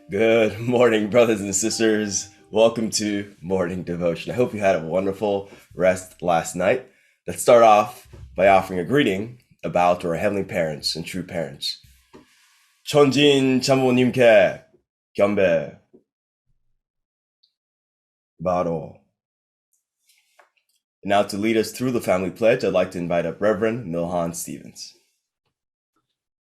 Good morning, brothers and sisters. Welcome to Morning Devotion. I hope you had a wonderful rest last night. Let's start off by offering a greeting about our heavenly parents and true parents. 천진 참모님께 경배 바로. Now to lead us through the family pledge, I'd like to invite up Reverend Milhan Stevens.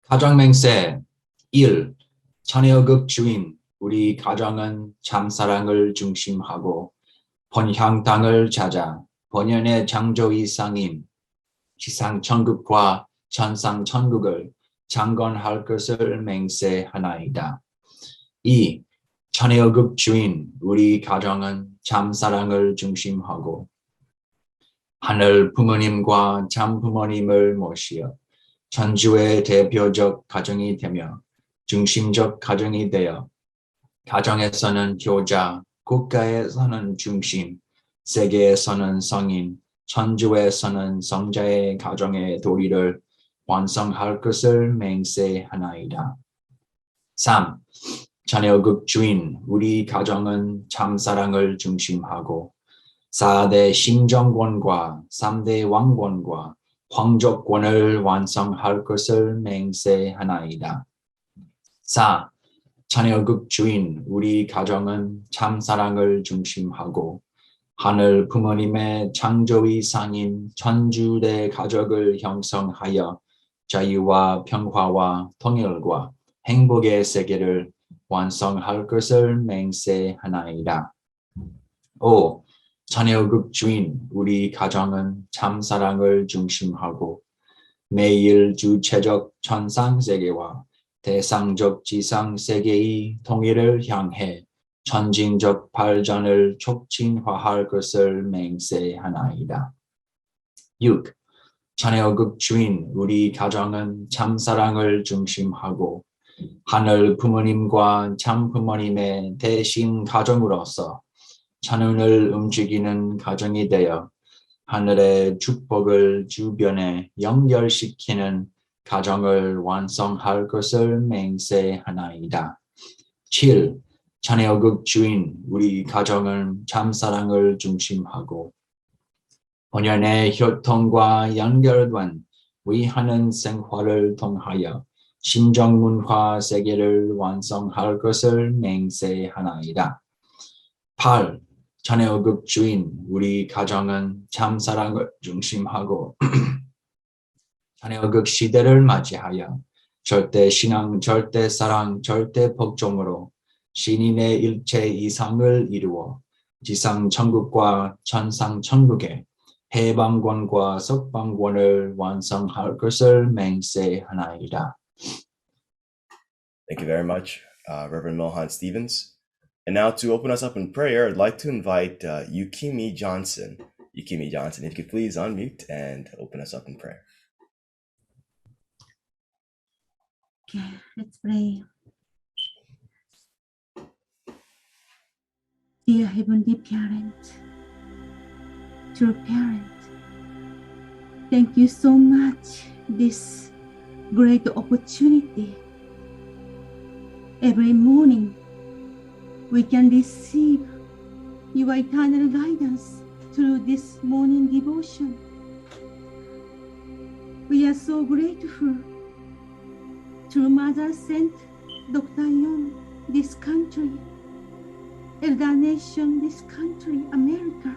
가정맹세 1. 자녀극 주인 우리 가정은 참사랑을 중심하고 번향 땅을 찾아 번연의 창조이상인 지상천국과 천상천국을 창건할 것을 맹세하나이다. 2. 자녀극 주인 우리 가정은 참사랑을 중심하고 하늘 부모님과 참부모님을 모시어 천주의 대표적 가정이 되며 중심적 가정이 되어 가정에서는 효자, 국가에서는 중심, 세계에서는 성인, 천주에서는 성자의 가정의 도리를 완성할 것을 맹세하나이다. 3. 자녀극 주인 우리 가정은 참사랑을 중심하고 4대 심정권과 3대 왕권과 황족권을 완성할 것을 맹세하나이다. 4. 자녀극 주인 우리 가정은 참사랑을 중심하고 하늘 부모님의 창조이상인 천주대 가족을 형성하여 자유와 평화와 통일과 행복의 세계를 완성할 것을 맹세하나이다. 5. 자녀극 주인 우리 가정은 참사랑을 중심하고 매일 주체적 천상세계와 대상적 지상세계의 통일을 향해 전진적 발전을 촉진화할 것을 맹세하나이다. 6. 자녀극 주인 우리 가정은 참사랑을 중심하고 하늘 부모님과 참부모님의 대신 가정으로서 자녀를 움직이는 가정이 되어 하늘의 축복을 주변에 연결시키는 가정을 완성할 것을 맹세하나이다. 7. 자녀극 주인 우리 가정은 참사랑을 중심하고 본연의 혈통과 연결된 위하는 생활을 통하여 신정문화 세계를 완성할 것을 맹세하나이다. 8. 자녀극 주인 우리 가정은 참사랑을 중심하고 자녀극 시대를 맞이하여 절대 신앙, 절대 사랑, 절대 복종으로 신인의 일체 이상을 이루어 지상 천국과 천상 천국의 해방권과 석방권을 완성할 것을 맹세하나이다. Thank you very much, Reverend Milhan Stevens. And now to open us up in prayer, I'd like to invite Yukimi Johnson. Yukimi Johnson, if you could please unmute and open us up in prayer. Okay, let's pray. Dear Heavenly Parent, true parent, thank you so much this great opportunity. Every morning, we can receive your eternal guidance through this morning devotion. We are so grateful. True Mother sent Dr. Yong this country, elder nation this country, America.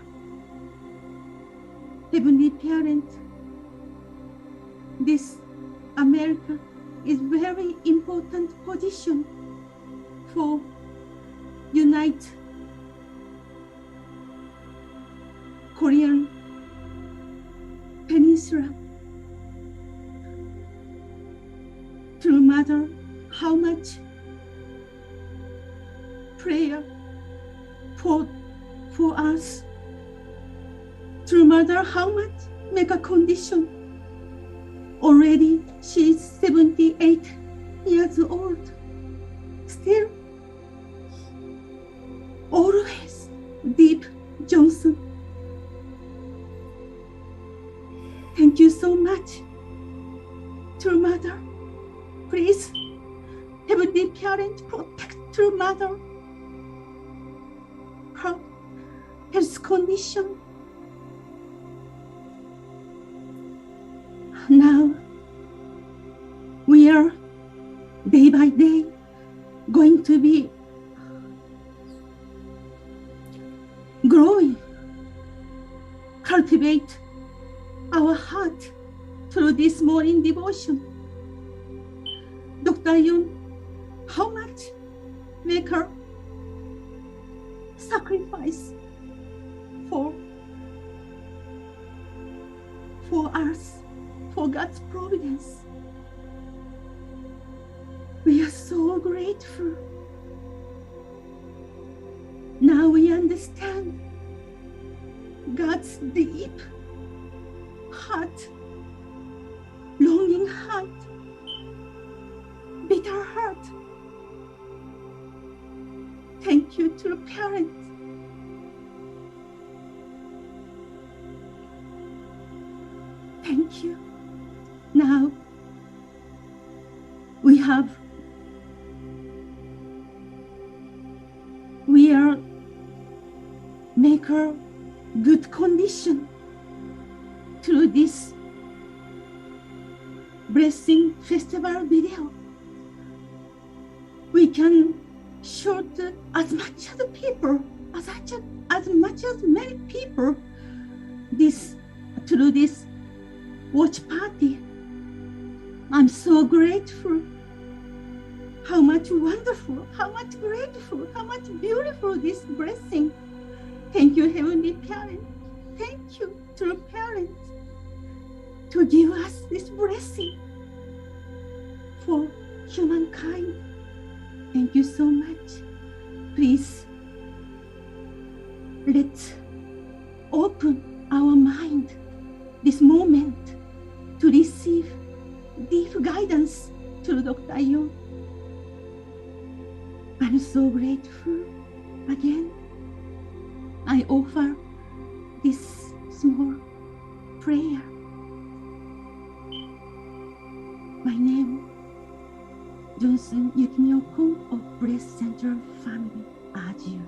Heavenly Parent, this America is very important position for unite Korean Peninsula. No matter how much prayer for us, no matter how much make a condition, already she is 78 years old, still always deep Johnson. Thank you so much, true mother. Please, Heavenly Parent, protect to mother her health condition. Now we are day by day going to be growing, cultivate our heart through this morning devotion. Dr. Yong, how much make her sacrifice for us, for God's providence. We are so grateful. Now we understand God's deep heart, longing heart, bitter heart. Thank you to the parents. Thank you. Now we are make a good condition through this blessing festival video. We can show as much as people, as much as many people through this watch party. I'm so grateful. How much wonderful, how much grateful, how much beautiful this blessing. Thank you, Heavenly Parent. Thank you to the parents to give us this blessing for humankind. Thank you so much. Please, let's open our mind this moment to receive deep guidance through Dr. Yong. I'm so grateful. Again, I offer this small prayer. My name, Johnson Yukimiyoko of Breast Central Family, urge you.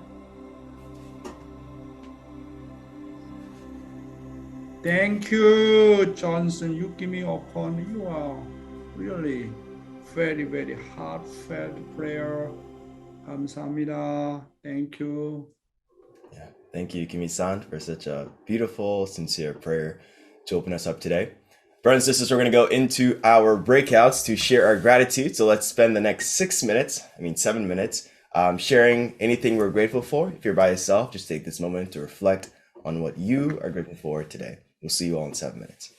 Thank you, Johnson Yukimi Okon. You are really very, very heartfelt prayer. 감사합니다. Thank you. Yeah, thank you, Kimi-san, for such a beautiful, sincere prayer to open us up today. Brothers and sisters, we're going to go into our breakouts to share our gratitude. So let's spend the next 7 minutes, sharing anything we're grateful for. If you're by yourself, just take this moment to reflect on what you are grateful for today. We'll see you all in 7 minutes.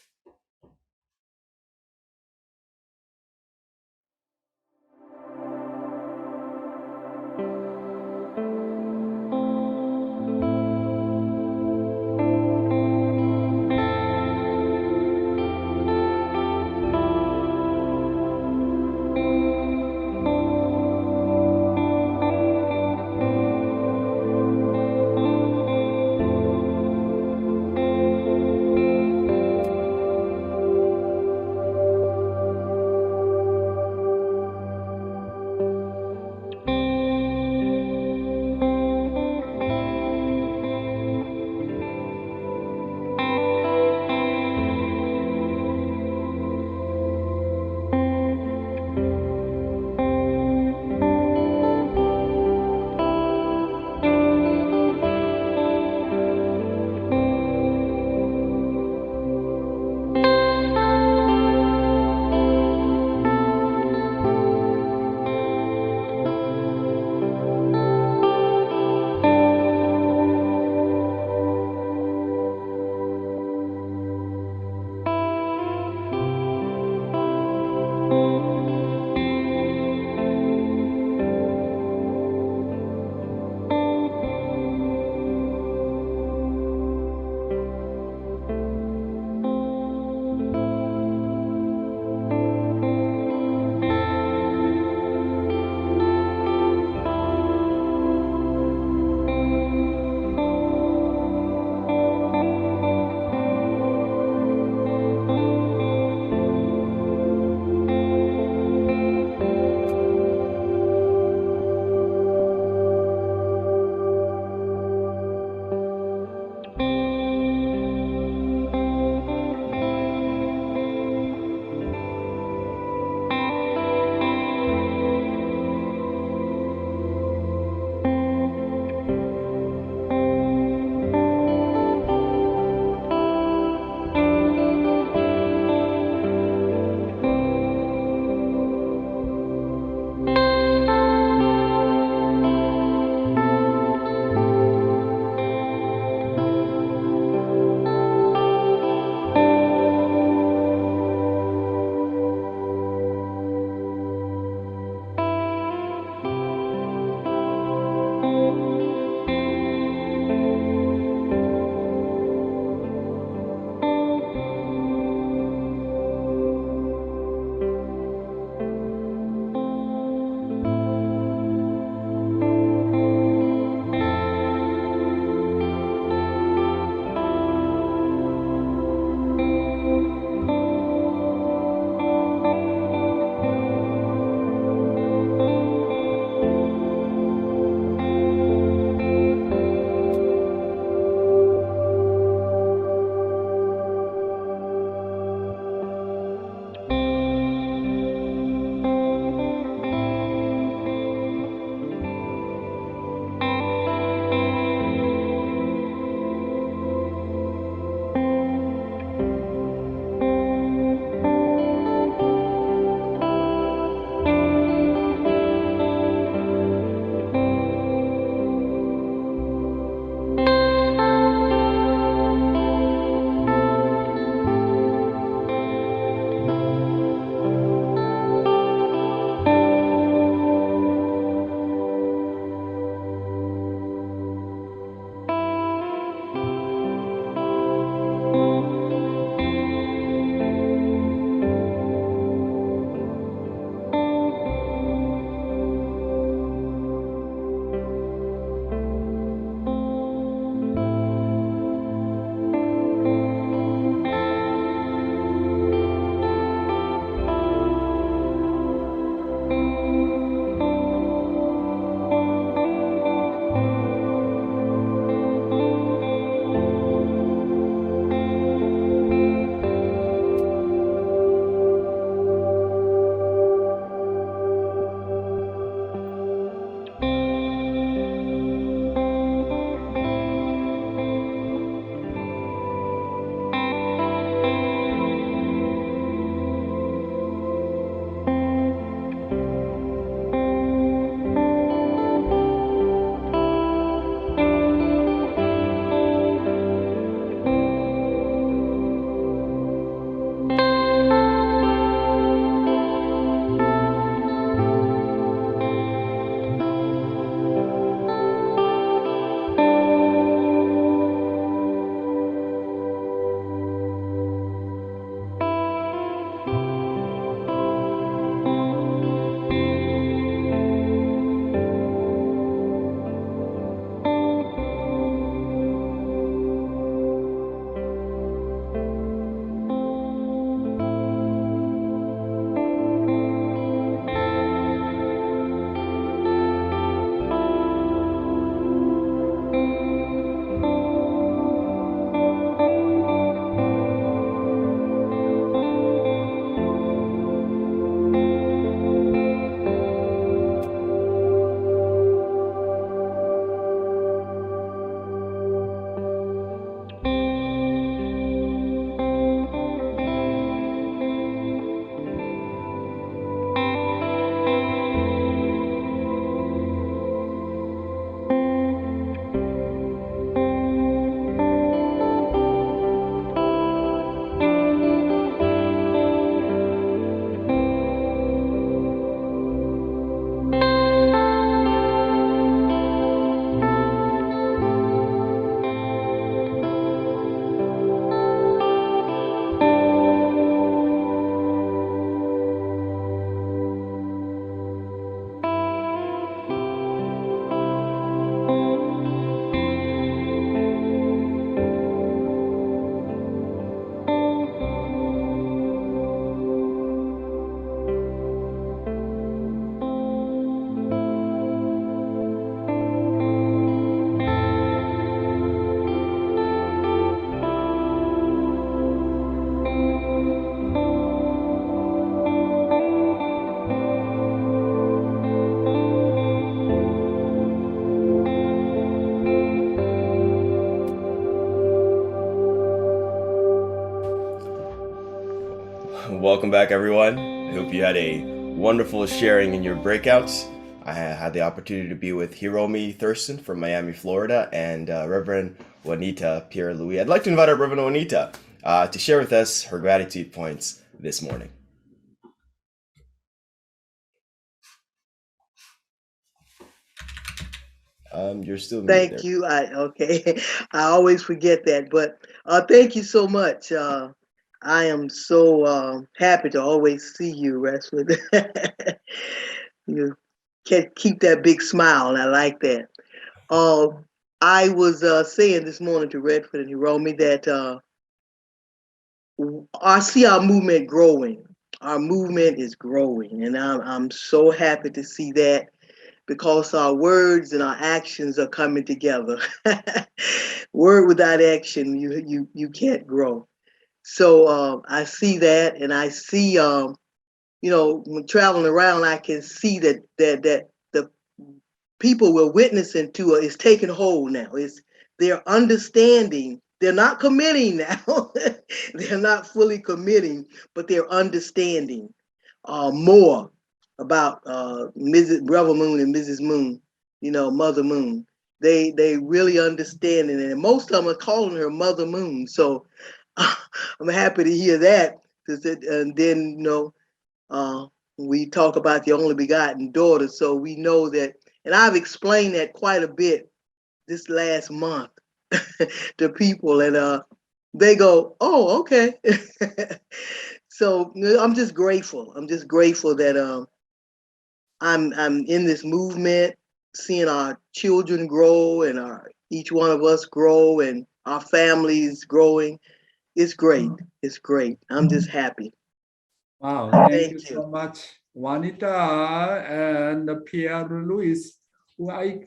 welcome back, everyone. I hope you had a wonderful sharing in your breakouts. I had the opportunity to be with Hiromi Thurston from Miami, Florida, and Reverend Juanita Pierre-Louis. I'd like to invite our Reverend Juanita to share with us her gratitude points this morning. You're still muted Thank there. you. Okay. I always forget that, but thank you so much. I am so happy to always see you, Westwood. You can keep that big smile, and I like that. I was saying this morning to Redford and Hiromi that I see our movement growing. Our movement is growing, and I'm so happy to see that, because our words and our actions are coming together. Word without action, you can't grow. So I see that, and I see when traveling around, I can see that the people we're witnessing to is taking hold now. They're understanding. They're not committing now. They're not fully committing, but they're understanding more about Mrs. Brother Moon and Mrs. Moon, Mother Moon. They really understand it, and most of them are calling her Mother Moon. So I'm happy to hear that. And then we talk about the only begotten daughter, so we know that. And I've explained that quite a bit this last month to people, and they go, "Oh, okay." So I'm just grateful. I'm just grateful that I'm in this movement, seeing our children grow and each one of us grow and our families growing. It's great. It's great. I'm just happy. Wow, thank you Thank you. so much, Juanita and Pierre Louis. Who I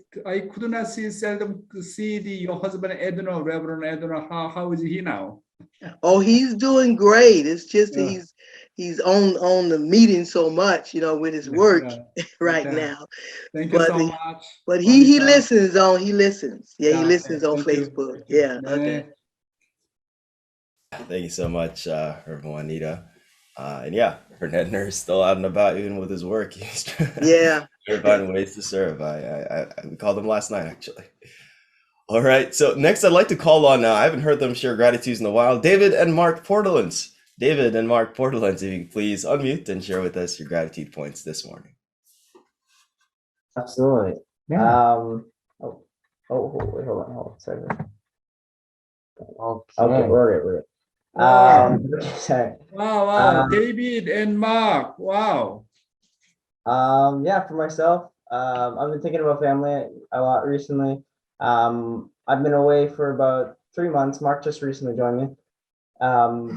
could not seldom see your husband Edna, Reverend Edna. How is he now? Oh, he's doing great. It's just that Yeah. he's on the meeting so much, with his work Yeah. right Okay. now. Thank you But so much, he Juanita. listens. Yeah, he Yeah, listens on thank you. Facebook. Thank you. Yeah, okay. 네. Thank you so much, Reverend Juanita. And yeah, Fernandner is still out and about, even with his work. He's trying Yeah. to find ways to serve. We called him last night, actually. All right. So next, I'd like to call on. I haven't heard them share gratitudes in a while. David and Mark Portalans. David and Mark Portalans, if you could please unmute and share with us your gratitude points this morning. Absolutely. Yeah. Wait, hold on. Sorry. Okay. Okay, we're good. Wow. Sorry. Wow. David and Mark. Wow. Yeah, for myself, I've been thinking about family a lot recently. I've been away for about 3 months. Mark just recently joined me.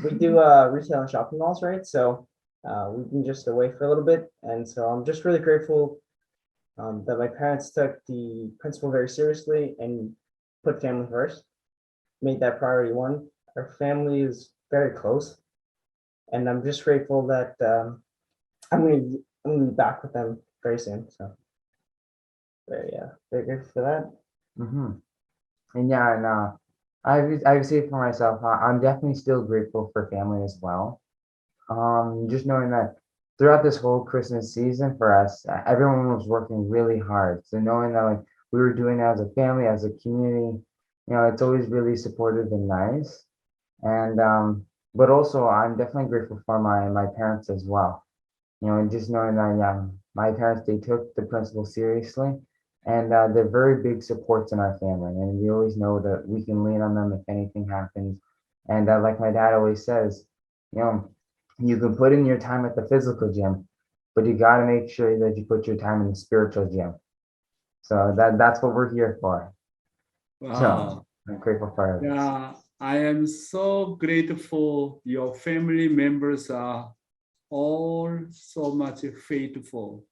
We do retail and shopping malls, right? So we've been just away for a little bit, and so I'm just really grateful that my parents took the principle very seriously and put family first, made that priority one. Our family is very close, and I'm just grateful that I'm gonna be back with them very soon. So very grateful for that. Mm-hmm. And yeah, and I've say for myself, I'm definitely still grateful for family as well. Just knowing that throughout this whole Christmas season for us, everyone was working really hard. So knowing that like we were doing it as a family, as a community, it's always really supportive and nice. And but also I'm definitely grateful for my parents as well. And just knowing that yeah, my parents they took the principle seriously, and they're very big supports in our family, and we always know that we can lean on them if anything happens. And like my dad always says, you know, you can put in your time at the physical gym, but you got to make sure that you put your time in the spiritual gym. So that's what we're here for. Wow. So I'm grateful for it. Yeah, I am so grateful your family members are all so much faithful.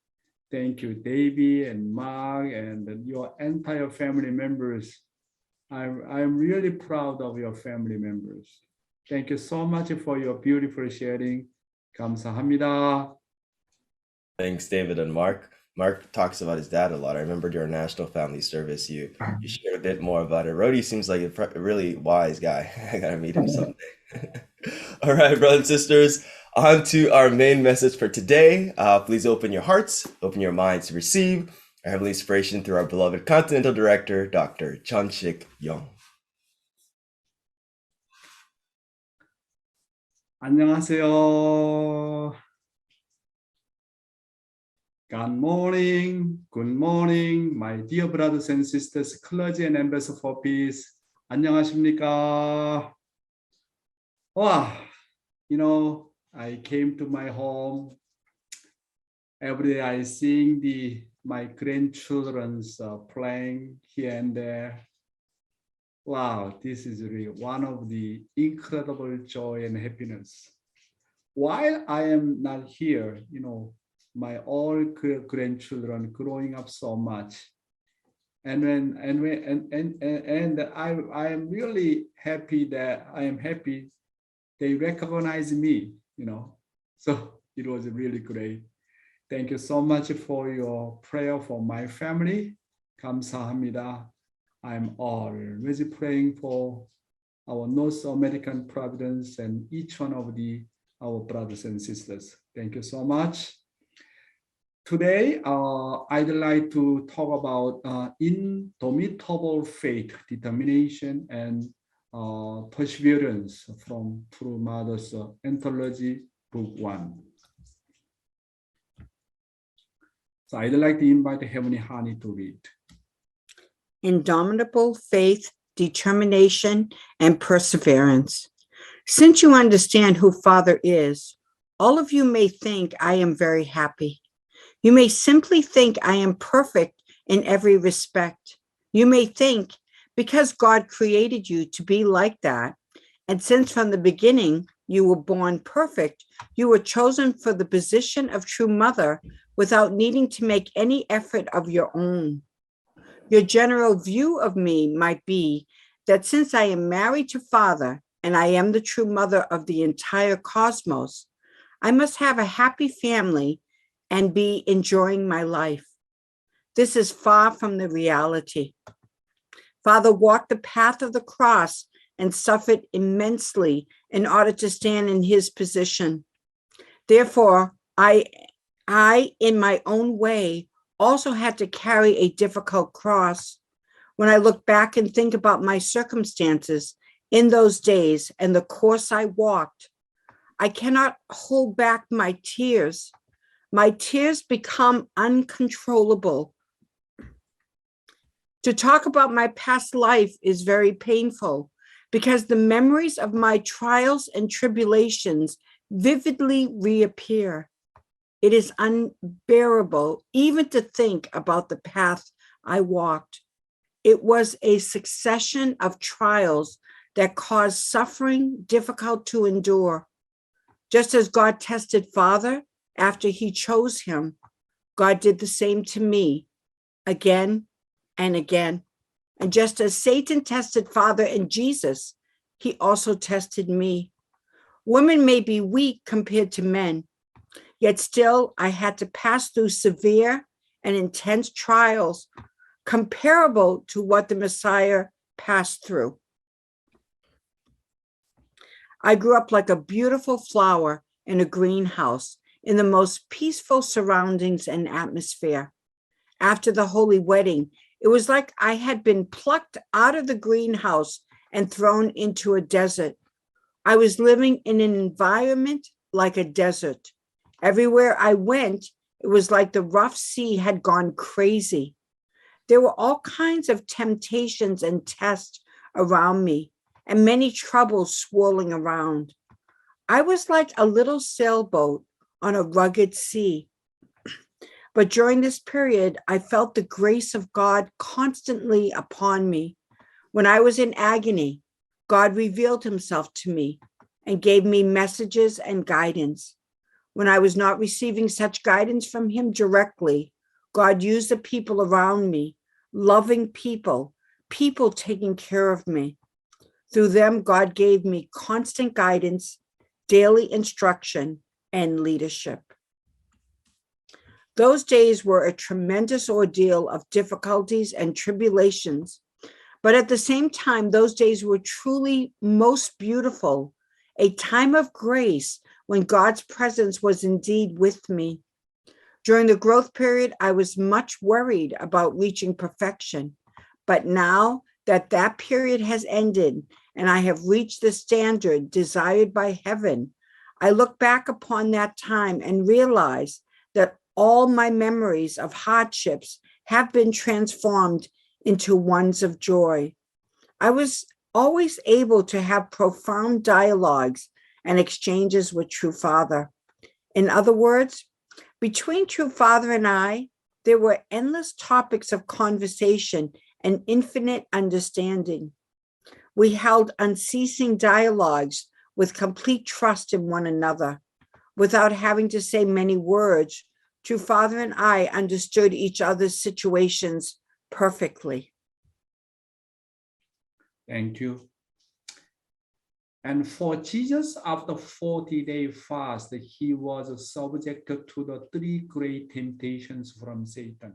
Thank you, Davy and Mark and your entire family members. I'm really proud of your family members. Thank you so much for your beautiful sharing. 감사합니다. Thanks, David and Mark. Mark talks about his dad a lot. I remember during National Family Service, you shared a bit more about it. Rody seems like a really wise guy. I gotta meet him someday. All right, brothers and sisters. On to our main message for today. Please open your hearts, open your minds to receive our heavenly inspiration through our beloved Continental Director, Dr. Chun-Shik Yong. 안녕하세요. good morning, my dear brothers and sisters, clergy and ambassadors for peace. 안녕하십니까? Wow, I came to my home. Every day I seeing my grandchildren's playing here and there. Wow, this is really one of the incredible joy and happiness. While I am not here, my all grandchildren growing up so much, and I am really happy they recognize me, so it was really great. Thank you so much for your prayer for my family. 감사합니다. I'm always praying for our North American Providence and each one of our brothers and sisters. Thank you so much. Today, I'd like to talk about indomitable faith, determination, and perseverance from True Mother's Anthology, Book 1. So I'd like to invite Heavenly Honey to read. Indomitable faith, determination, and perseverance. Since you understand who Father is, all of you may think I am very happy. You may simply think I am perfect in every respect. You may think because God created you to be like that, and since from the beginning you were born perfect, you were chosen for the position of true mother without needing to make any effort of your own. Your general view of me might be that since I am married to Father and I am the true mother of the entire cosmos, I must have a happy family and be enjoying my life. This is far from the reality. Father walked the path of the cross and suffered immensely in order to stand in his position. Therefore, I, in my own way, also had to carry a difficult cross. When I look back and think about my circumstances in those days and the course I walked, I cannot hold back my tears. My tears become uncontrollable. To talk about my past life is very painful because the memories of my trials and tribulations vividly reappear. It is unbearable even to think about the path I walked. It was a succession of trials that caused suffering difficult to endure. Just as God tested Father after he chose him, God did the same to me again and again. And just as Satan tested Father and Jesus, he also tested me. Women may be weak compared to men, yet still I had to pass through severe and intense trials comparable to what the Messiah passed through. I grew up like a beautiful flower in a greenhouse in the most peaceful surroundings and atmosphere. After the holy wedding, it was like I had been plucked out of the greenhouse and thrown into a desert. I was living in an environment like a desert. Everywhere I went, it was like the rough sea had gone crazy. There were all kinds of temptations and tests around me, and many troubles swirling around. I was like a little sailboat on a rugged sea. But during this period, I felt the grace of God constantly upon me. When I was in agony, God revealed himself to me and gave me messages and guidance. When I was not receiving such guidance from him directly, God used the people around me, loving people taking care of me. Through them, God gave me constant guidance, daily instruction, and leadership. Those days were a tremendous ordeal of difficulties and tribulations, but at the same time, those days were truly most beautiful, a time of grace when God's presence was indeed with me. During the growth period, I was much worried about reaching perfection. But now that that period has ended and I have reached the standard desired by heaven, I look back upon that time and realize that all my memories of hardships have been transformed into ones of joy. I was always able to have profound dialogues and exchanges with True Father. In other words, between True Father and I, there were endless topics of conversation and infinite understanding. We held unceasing dialogues with complete trust in one another. Without having to say many words, True Father and I understood each other's situations perfectly. Thank you. And for Jesus, after 40-day fast, he was subjected to the 3 great temptations from Satan.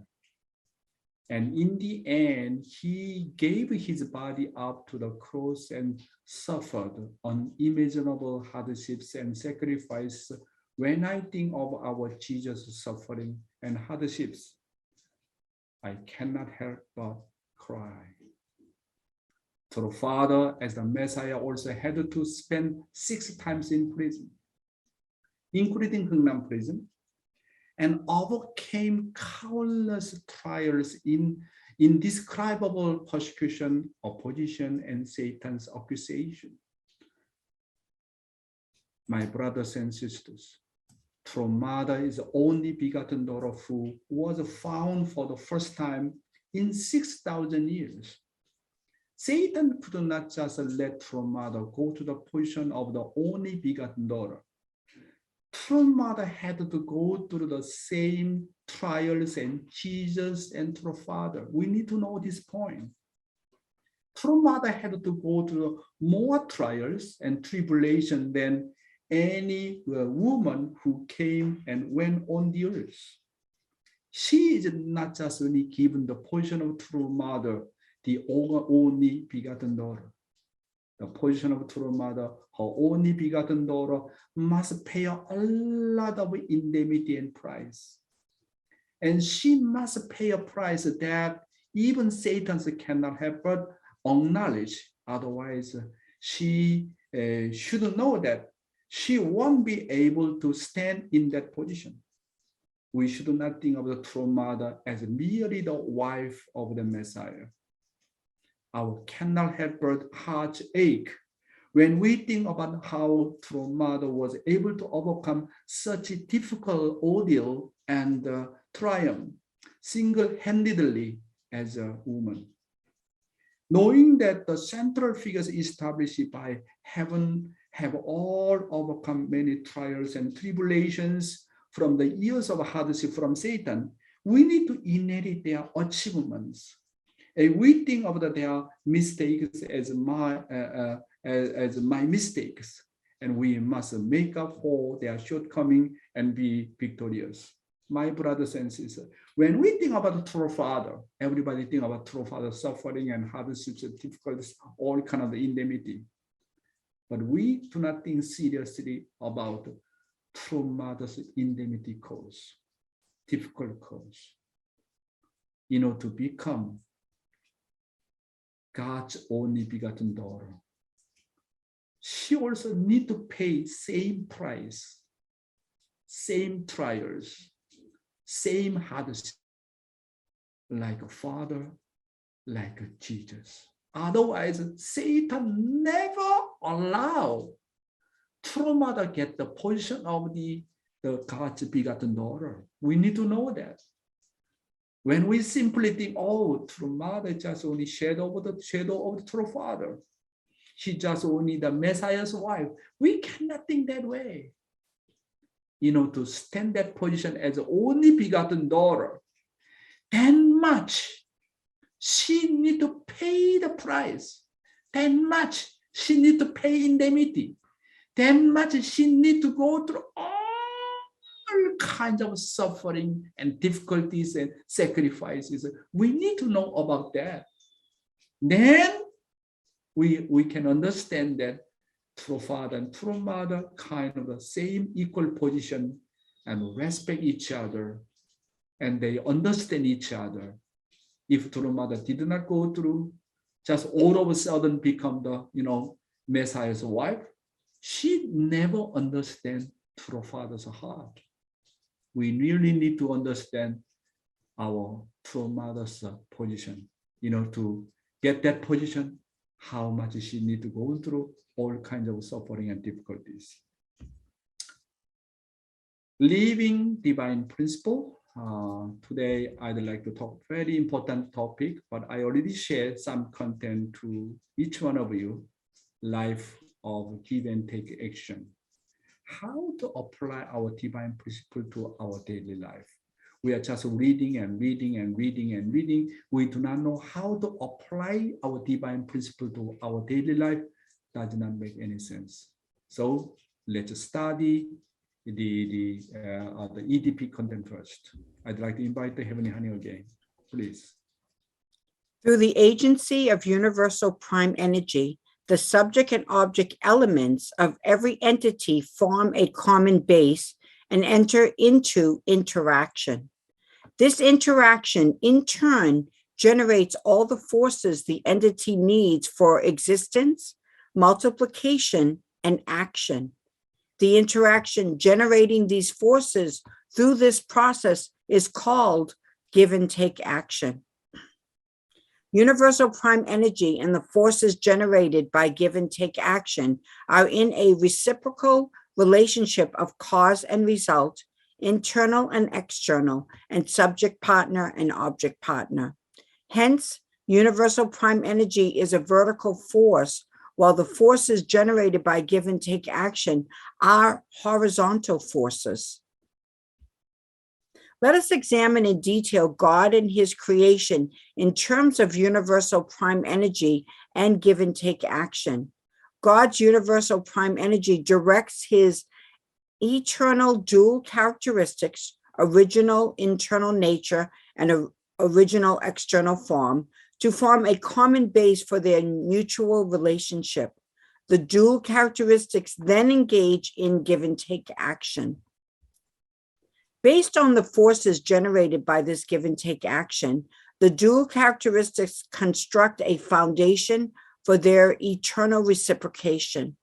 And in the end, he gave his body up to the cross and suffered unimaginable hardships and sacrifice. When I think of our Jesus' suffering and hardships, I cannot help but cry. So the Father, as the Messiah, also had to spend 6 times in prison, including Hungnam prison, and overcame countless trials in indescribable persecution, opposition, and Satan's accusation. My brothers and sisters, True Mother is the only begotten daughter who was found for the first time in 6,000 years. Satan could not just let True Mother go to the position of the only begotten daughter. True Mother had to go through the same trials and Jesus and True Father. We need to know this point. True Mother had to go through more trials and tribulation than any woman who came and went on the earth. She is not just only given the position of True Mother, the only begotten daughter. The position of True Mother, her only begotten daughter, must pay a lot of indemnity and price. And she must pay a price that even Satan cannot have but acknowledge. Otherwise, she should know that she won't be able to stand in that position. We should not think of the True Mother as merely the wife of the Messiah. Our cannot help but heart ache when we think about how True Mother was able to overcome such a difficult ordeal and triumph single-handedly as a woman. Knowing that the central figures established by heaven have all overcome many trials and tribulations from the years of hardship from Satan, we need to inherit their achievements. And we think of their mistakes as my mistakes, and we must make up for their shortcoming and be victorious. My brothers and sisters, when we think about True Father, everybody think about True Father suffering and hardships and difficulties, all kind of indemnity. But we do not think seriously about True Mother's indemnity cause, difficult cause. To become God's only begotten daughter, she also need to pay same price, same trials, same hardship, like a father, like a Jesus. Otherwise, Satan never allow True Mother get the position of the God's begotten daughter. We need to know that. When we simply think, oh, True Mother is just only shadow of the True Father. She just only the Messiah's wife. We cannot think that way. To stand that position as the only begotten daughter, then much she need to pay the price. Then much she need to pay indemnity. Then much she need to go through all kinds of suffering and difficulties and sacrifices. We need to know about that. Then we can understand that true father and true mother kind of the same equal position and respect each other, and they understand each other. If true mother did not go through, just all of a sudden become the Messiah's wife, she never understand true father's heart. We really need to understand our true mother's position, to get that position, how much she need to go through all kinds of suffering and difficulties. Living divine principle. Today, I'd like to talk very important topic, but I already shared some content to each one of you. Life of give and take action. How to apply our divine principle to our daily life. We are just reading and reading and reading and reading. We do not know how to apply our divine principle to our daily life. Does not make any sense. So let's study the EDP content first. I'd like to invite the Heavenly Honey again, please. Through the agency of universal prime energy, the subject and object elements of every entity form a common base and enter into interaction. This interaction, in turn, generates all the forces the entity needs for existence, multiplication, and action. The interaction generating these forces through this process is called give and take action. Universal prime energy and the forces generated by give and take action are in a reciprocal relationship of cause and result, internal and external, and subject partner and object partner. Hence, universal prime energy is a vertical force, while the forces generated by give and take action are horizontal forces. Let us examine in detail God and his creation in terms of universal prime energy and give and take action. God's universal prime energy directs his eternal dual characteristics, original internal nature and original external form, to form a common base for their mutual relationship. The dual characteristics then engage in give and take action. Based on the forces generated by this give and take action, the dual characteristics construct a foundation for their eternal reciprocation.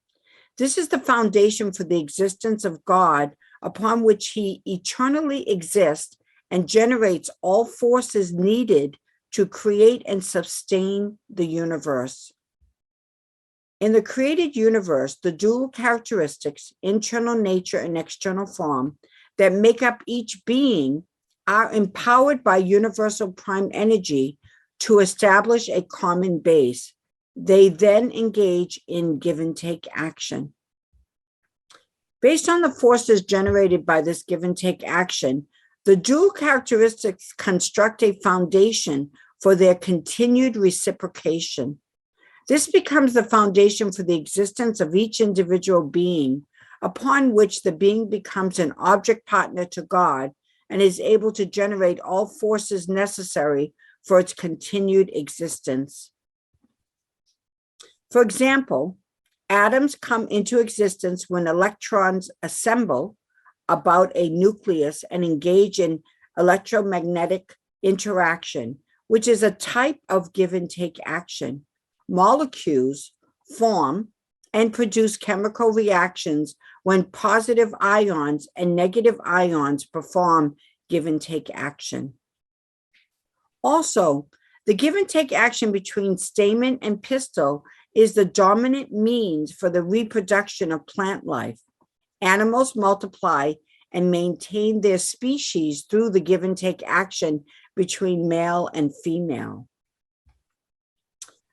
This is the foundation for the existence of God, upon which he eternally exists and generates all forces needed to create and sustain the universe. In the created universe, the dual characteristics, internal nature and external form, that make up each being are empowered by universal prime energy to establish a common base. They then engage in give and take action. Based on the forces generated by this give and take action, the dual characteristics construct a foundation for their continued reciprocation. This becomes the foundation for the existence of each individual being, upon which the being becomes an object partner to God and is able to generate all forces necessary for its continued existence. For example, atoms come into existence when electrons assemble about a nucleus and engage in electromagnetic interaction, which is a type of give and take action. Molecules form and produce chemical reactions when positive ions and negative ions perform give and take action. Also, the give and take action between stamen and pistil is the dominant means for the reproduction of plant life. Animals multiply and maintain their species through the give and take action between male and female.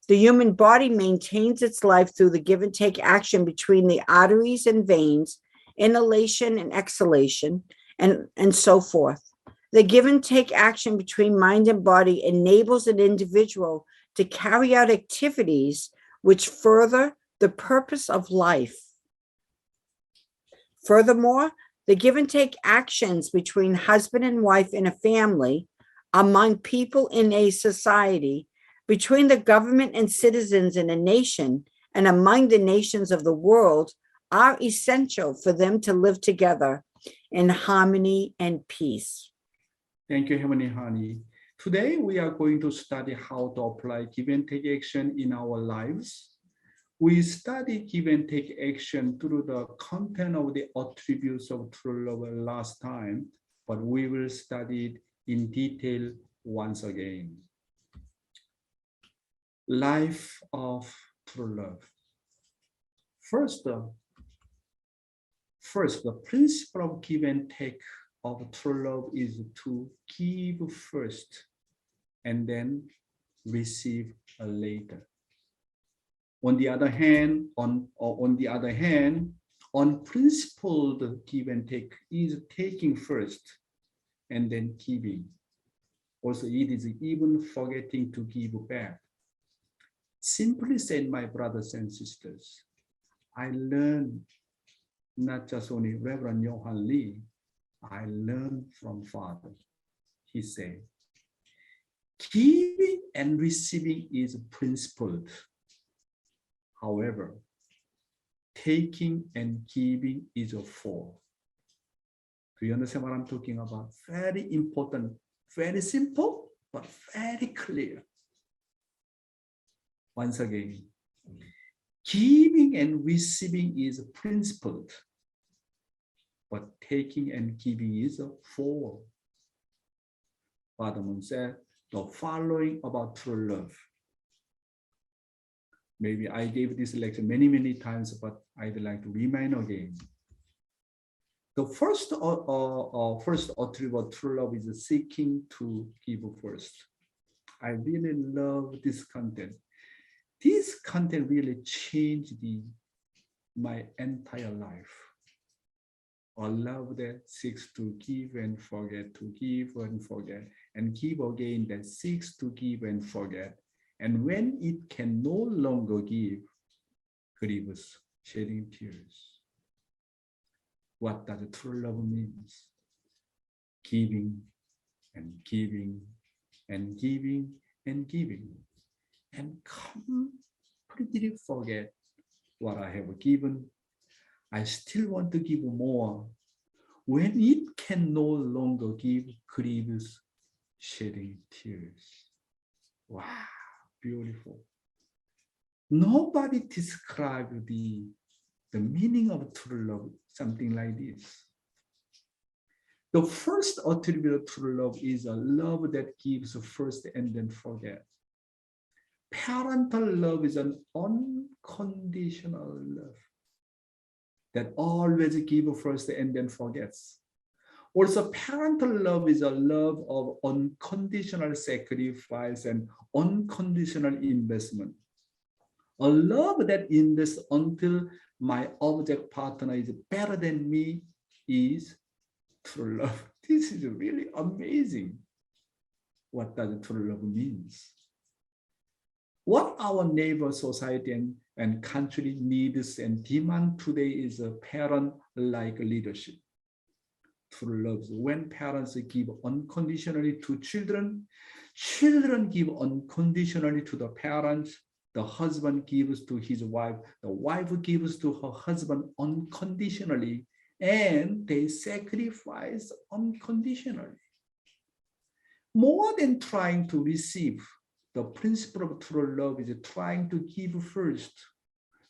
The human body maintains its life through the give and take action between the arteries and veins, inhalation and exhalation, and so forth. The give and take action between mind and body enables an individual to carry out activities which further the purpose of life. Furthermore, the give and take actions between husband and wife in a family, among people in a society, between the government and citizens in a nation, and among the nations of the world are essential for them to live together in harmony and peace. Thank you, Heavenly Honey. Today, we are going to study how to apply give and take action in our lives. We study give and take action through the content of the attributes of true love last time, but we will study it in detail once again. Life of true love. First, the principle of give and take of true love is to give first and then receive later. On the other hand, unprincipled give and take is taking first and then giving. Also, it is even forgetting to give back. Simply said, my brothers and sisters, I learned not just only Reverend Johan Lee, I learned from Father. He said, giving and receiving is principled. However, taking and giving is a four. Do you understand what I'm talking about? Very important, very simple, but very clear. Once again, giving and receiving is principled, but taking and giving is a four. Father Moon said the following about true love. Maybe I gave this lecture many times, but I'd like to remind again. The first attribute of true love is seeking to give first. I really love this content. This content really changed my entire life. A love that seeks to give and forget, to give and forget, and give again that seeks to give and forget. And when it can no longer give, grieves, shedding tears. What does true love means? Giving and giving and giving and giving, and completely forget what I have given. I still want to give more. When it can no longer give, grieves, shedding tears. Wow, beautiful. Nobody described the meaning of true love, something like this. The first attribute of true love is a love that gives first and then forget. Parental love is an unconditional love that always gives first and then forgets. Also, parental love is a love of unconditional sacrifice and unconditional investment. A love that invests until my object partner is better than me is true love. This is really amazing. What does true love means? What our neighbor, society, and country needs and demand today is a parent-like leadership. True love. When parents give unconditionally to children, children give unconditionally to the parents. The husband gives to his wife. The wife gives to her husband unconditionally, and they sacrifice unconditionally. More than trying to receive, the principle of true love is trying to give first,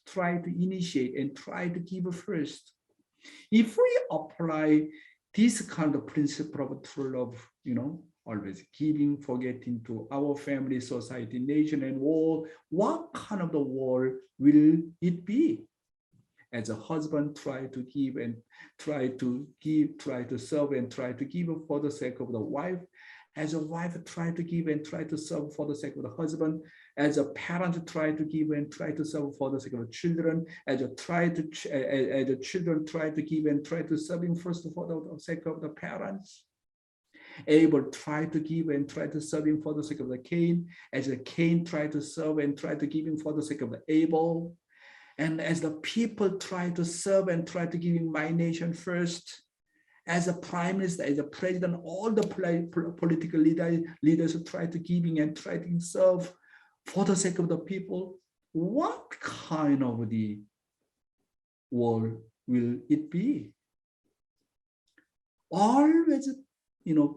try to initiate and try to give first. If we apply this kind of principle of true love, always giving, forgetting to our family, society, nation, and world, what kind of the world will it be? As a husband, try to give and try to give, try to serve and try to give for the sake of the wife. As a wife, try to give and try to serve for the sake of the husband. As a parent, try to give and try to serve for the sake of the children. As a children, try to give and try to serve him first for the sake of the parents. Abel try to give and try to serve him for the sake of the Cain. As a Cain, try to serve and try to give him for the sake of the Abel. And as the people try to serve and try to give him my nation first. As a prime minister, as a president, all the political leaders try to giving and try to serve for the sake of the people. what kind of the world will it be? Always,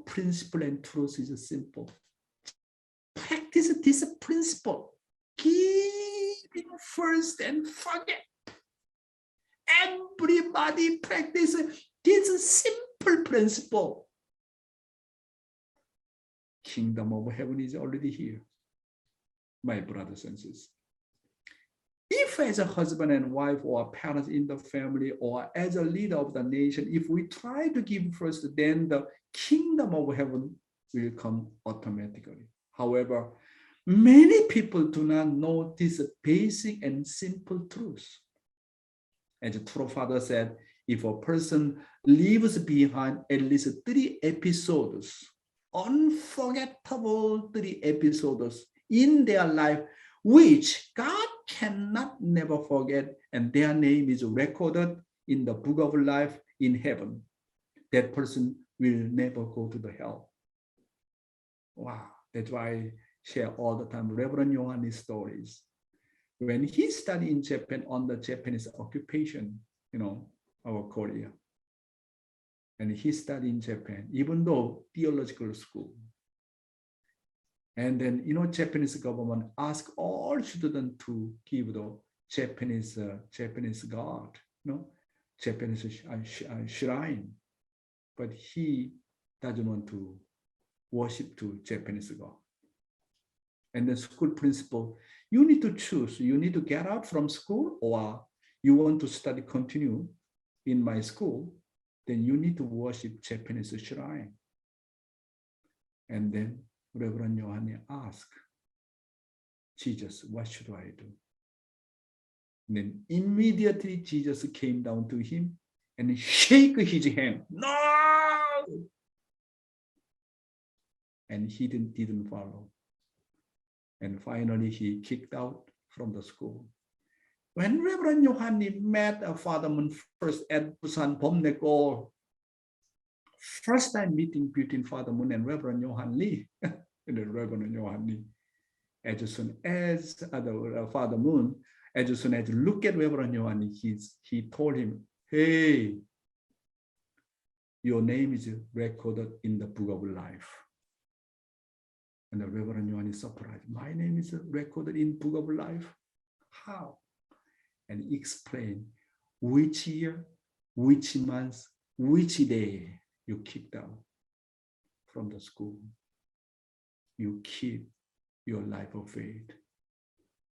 principle and truth is simple. Practice this principle. Giving first and forget. Everybody practice this simple principle. Kingdom of heaven is already here, my brothers and sisters. If as a husband and wife or parents in the family or as a leader of the nation, if we try to give first, then the kingdom of heaven will come automatically. However, many people do not know this basic and simple truth. As the true father said, if a person leaves behind at least 3 episodes, unforgettable 3 episodes in their life, which God cannot never forget, and their name is recorded in the book of life in heaven, that person will never go to the hell. Wow, that's why I share all the time Reverend Yong's stories. When he studied in Japan on the Japanese occupation, our Korea, and he studied in Japan, even though theological school. And then, Japanese government asked all students to give the Japanese God, Japanese shrine. But he doesn't want to worship to Japanese God. And the school principal, you need to choose. You need to get out from school, or you want to study, continue in my school, then you need to worship Japanese shrine. And then Reverend Yohane asked Jesus, what should I do? And then immediately Jesus came down to him and shake his hand. No! And he didn't follow. And finally, he kicked out from the school. When Reverend Yohane met Father Moon first at Busan Bomneko, first time meeting between Father Moon and Reverend Yohan Lee, and then Reverend Yohan Lee, as soon as Father Moon, as soon as look at Reverend Yohan Lee, he told him, hey, your name is recorded in the book of life. And the Reverend Yohan is surprised. My name is recorded in book of life? How? And he explained which year, which month, which day you kicked out from the school. You keep your life of faith.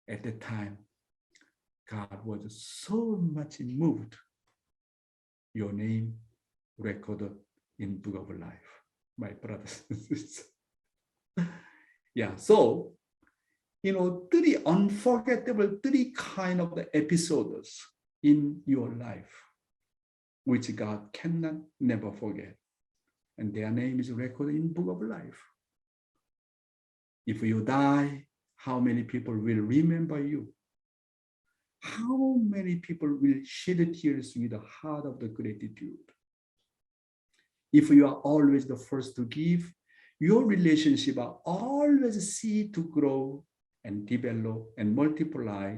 At the time, God was so much moved. Your name recorded in book of life, my brothers and sisters. Yeah, so, 3 unforgettable, 3 kind of the episodes in your life, which God cannot never forget. And their name is recorded in book of life. If you die, how many people will remember you? How many people will shed tears with the heart of the gratitude? If you are always the first to give, your relationship are always see to grow and develop and multiply.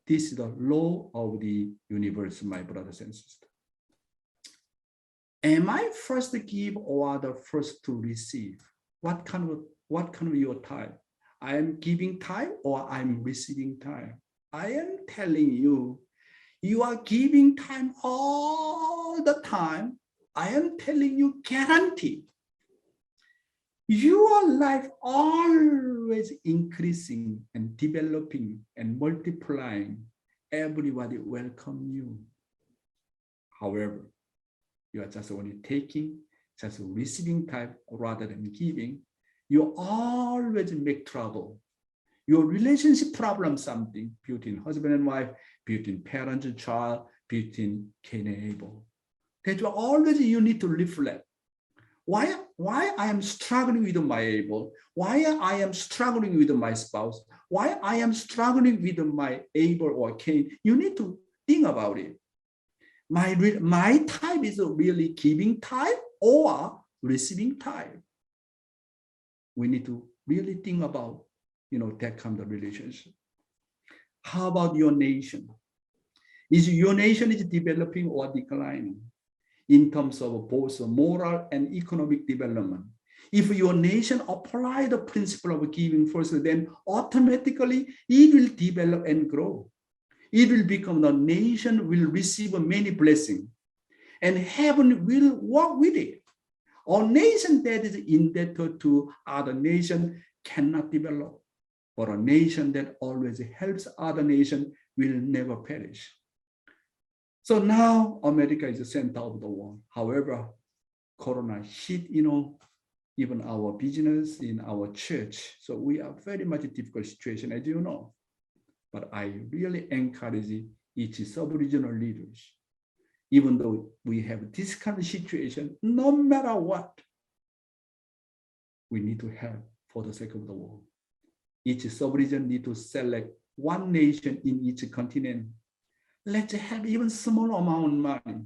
This is the law of the universe, my brothers and sisters. Am I first to give or the first to receive? What kind of your time? I am giving time or I'm receiving time? I am telling you, you are giving time all the time. I am telling you, guarantee. Your life always increasing and developing and multiplying. Everybody welcome you. However, you are just only taking, just receiving type rather than giving. You always make trouble. Your relationship problem, something between husband and wife, between parent and child, between Cain and Abel. That's why always you need to reflect. Why I am struggling with my Abel? Why I am struggling with my spouse? Why I am struggling with my Abel or Cain? You need to think about it. My type is really giving type or receiving type. We need to really think about, that kind of relationship. How about your nation? Is your nation is developing or declining in terms of both moral and economic development? If your nation apply the principle of giving first, then automatically it will develop and grow. It will become the nation will receive many blessings, and heaven will work with it. A nation that is indebted to other nation cannot develop, but a nation that always helps other nation will never perish. So now America is the center of the world. However, Corona hit, even our business in our church. So we are very much a difficult situation, as you know. But I really encourage each sub-regional leaders, even though we have this kind of situation, no matter what, we need to help for the sake of the world. Each sub-region need to select one nation in each continent. Let's have even small amount of money.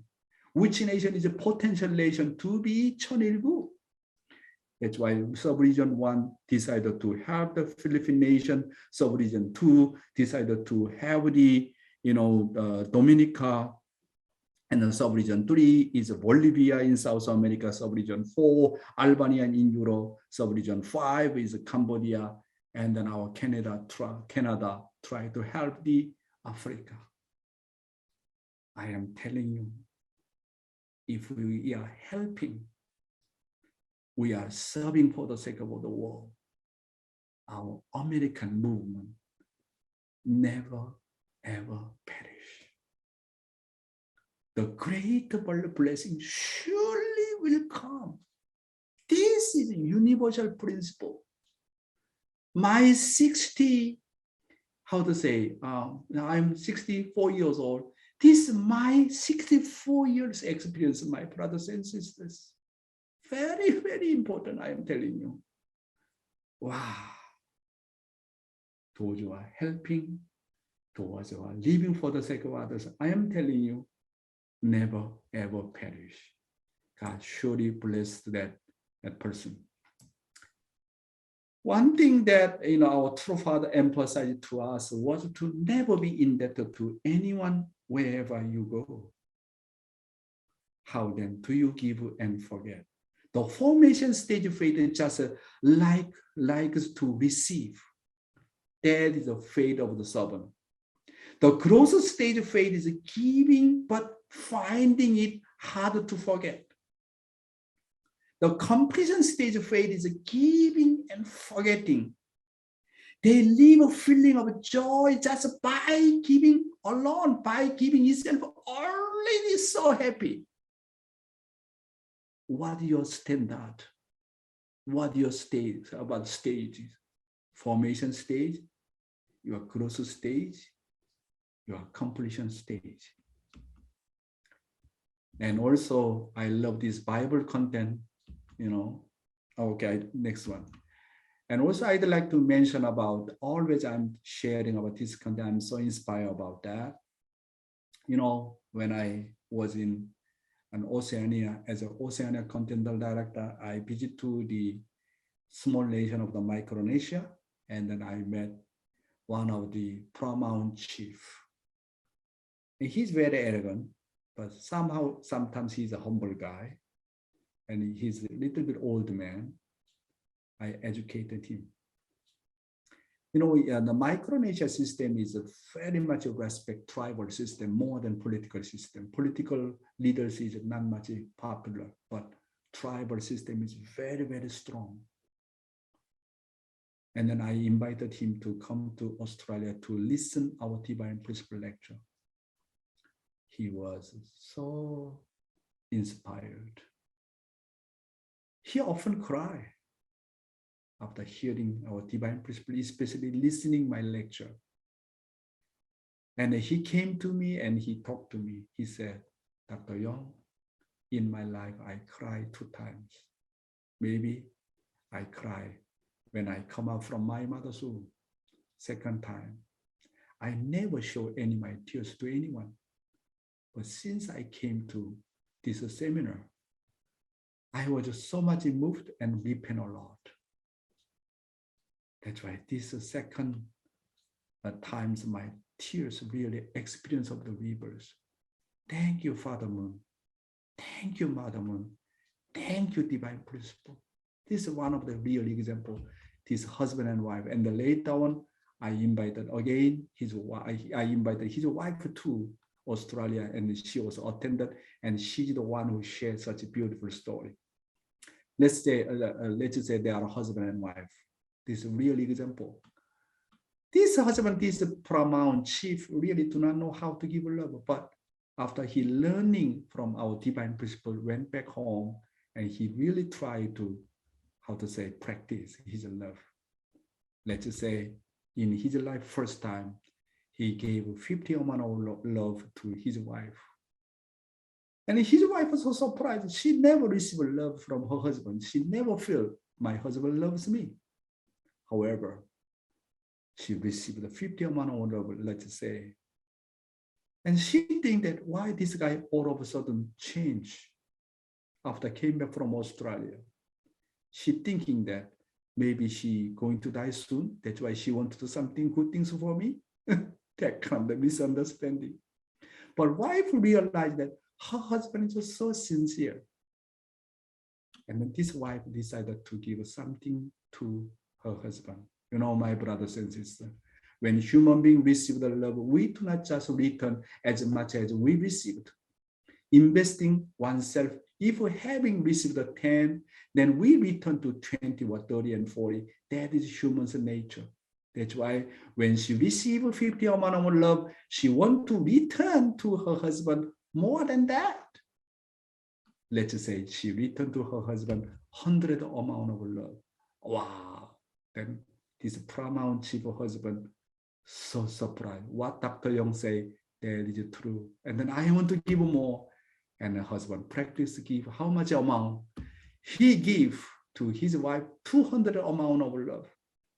Which nation is a potential nation to be 천일국? That's why sub-region 1 decided to have the Philippine nation. Sub-region 2 decided to have the, Dominica. And then sub-region 3 is Bolivia in South America. Sub-region 4, Albania in Europe. Sub-region 5 is Cambodia. And then our Canada try to help the Africa. I am telling you, if we are helping, we are serving for the sake of the world. Our American movement never, ever perish. The great blessing surely will come. This is a universal principle. My I'm 64 years old. This is my 64 years experience, my brothers and sisters. Very, very important, I am telling you. Wow. Those who are helping, those who are living for the sake of others, I am telling you, never, ever perish. God surely bless that person. One thing that our true father emphasized to us was to never be indebted to anyone wherever you go. How then do you give and forget? The formation stage of faith is just likes to receive. That is the faith of the servant. The growth stage of faith is giving, but finding it harder to forget. The completion stage of faith is giving and forgetting. They live a feeling of joy just by giving alone, by giving itself already so happy. What your standard? What your stage about stages? Formation stage, your growth stage, your completion stage. And also, I love this Bible content, Okay, next one. And also, I'd like to mention about, always I'm sharing about this content. I'm so inspired about that. When I was in Oceania, as an Oceania Continental Director, I visited to the small nation of the Micronesia, and then I met one of the paramount chief. And he's very arrogant, but sometimes he's a humble guy, and he's a little bit old man. I educated him. The Micronesia system is a very much a respect tribal system more than political system. Political leaders is not much popular, but tribal system is very, very strong. And then I invited him to come to Australia to listen our Divine Principle lecture. He was so inspired. He often cried after hearing our Divine Principle, especially listening my lecture. And he came to me and he talked to me. He said, Dr. Yong, in my life, I cried 2 times. Maybe I cry when I come out from my mother's womb. Second time, I never show any of my tears to anyone. But since I came to this seminar, I was so much moved and weeping a lot. That's why this second times my tears really experience of the rivers. Thank you, Father Moon. Thank you, Mother Moon. Thank you, Divine Principle. This is one of the real example. This husband and wife. And the later on, I invited again his wife. I invited his wife to Australia, and she was attended, and she's the one who shared such a beautiful story. Let's say they are husband and wife. This is a real example. This husband, this paramount chief, really do not know how to give love, but after he learning from our divine principle, went back home, and he really tried to, practice his love. Let's just say in his life, first time, he gave 50 amount of love to his wife. And his wife was so surprised. She never received love from her husband. She never felt, my husband loves me. However, she received the 50 amount of love, let's say. And she think that why this guy all of a sudden changed after came back from Australia. She thinking that maybe she going to die soon. That's why she want to do something good things for me. That kind of misunderstanding. But wife realized that her husband is just so sincere. And then this wife decided to give something to her husband. You know, my brothers and sisters, when human beings receive the love, we do not just return as much as we received. Investing oneself, if having received the 10, then we return to 20 or 30 and 40. That is human's nature. That's why when she received 50 amount of love, she wants to return to her husband more than that. Let's say she returned to her husband 100 amount of love. Wow. Then this paramount chief husband so surprised. What Dr. Yong say, that is true. And then I want to give more. And the husband practice give how much amount? He give to his wife 200 amount of love.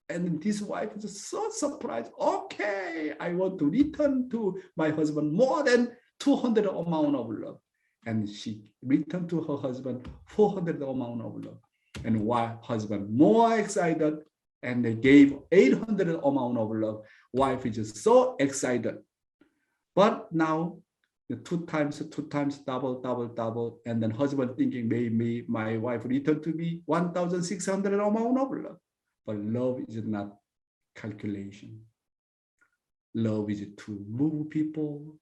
And this wife is so surprised. Okay, I want to return to my husband more than 200 amount of love. And she returned to her husband 400 amount of love. And why husband more excited, and they gave 800 amount of love. Wife is just so excited. But now the two times, double. And then husband thinking maybe my wife returned to me 1,600 amount of love. But love is not calculation. Love is to move people.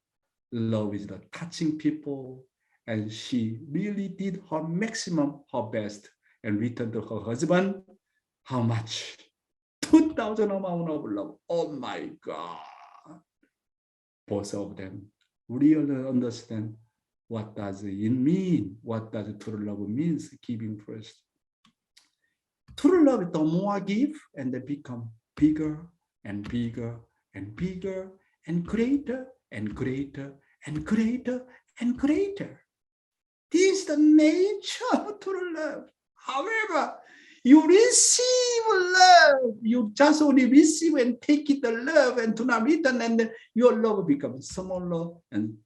Love is the touching people. And she really did her maximum, her best, and returned to her husband. How much? 2,000 amount of love. Oh my God. Both of them really understand what does it mean, what does true love means, giving first. True love, the more give, and they become bigger and bigger and bigger and greater and greater and greater and greater. This is the nature of true love. However, you receive love, you just only receive and take it the love and do not return, and then your love becomes smaller and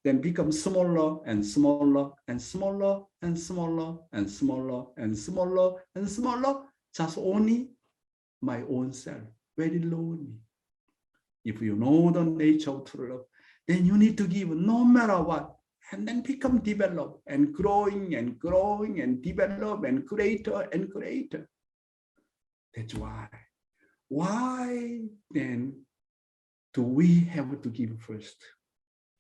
then becomes smaller and smaller and smaller and smaller and smaller and smaller and smaller, just only my own self, very lonely. If you know the nature of true love, then you need to give no matter what, and then become developed and growing and growing and develop and greater and greater. That's why. Why then do we have to give first?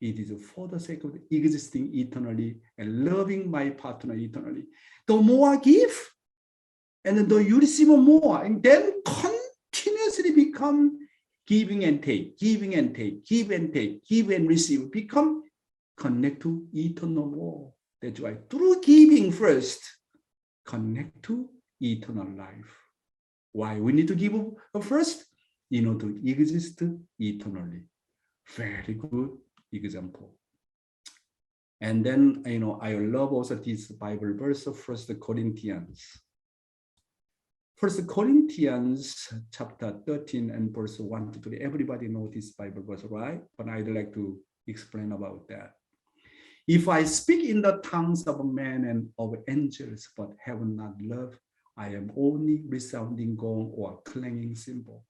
It is for the sake of existing eternally and loving my partner eternally. The more I give, and then you receive more, and then continuously become giving and take, giving and take, give and take, give and receive, become connect to eternal world. That's why through giving first, connect to eternal life. Why we need to give first? In order to exist eternally. Very good example. And then, I love also this Bible verse of 1 Corinthians. 1 Corinthians chapter 13 and verse 1 to 3. Everybody know this Bible verse, right? But I'd like to explain about that. If I speak in the tongues of men and of angels, but have not love, I am only resounding gong or clanging cymbal.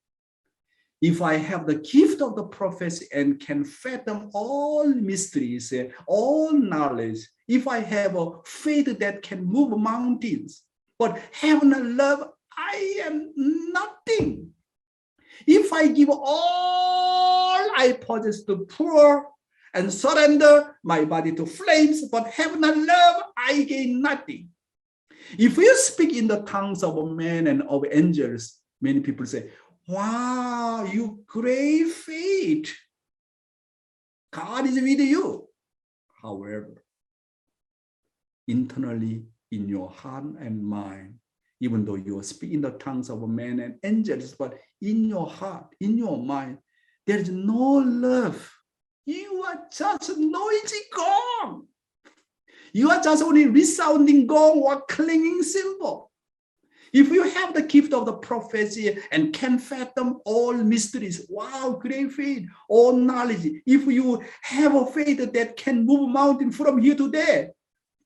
If I have the gift of the prophecy and can fathom all mysteries and all knowledge, if I have a faith that can move mountains, but have not love, I am nothing. If I give all I possess to poor and surrender my body to flames, but have not love, I gain nothing. If you speak in the tongues of men and of angels, many people say, wow, you great faith. God is with you. However, internally in your heart and mind, even though you speak in the tongues of men and angels, but in your heart, in your mind, there is no love. You are just a noisy gong. You are just only resounding gong or clanging cymbal. If you have the gift of the prophecy and can fathom all mysteries, wow, great faith, all knowledge. If you have a faith that can move a mountain from here to there,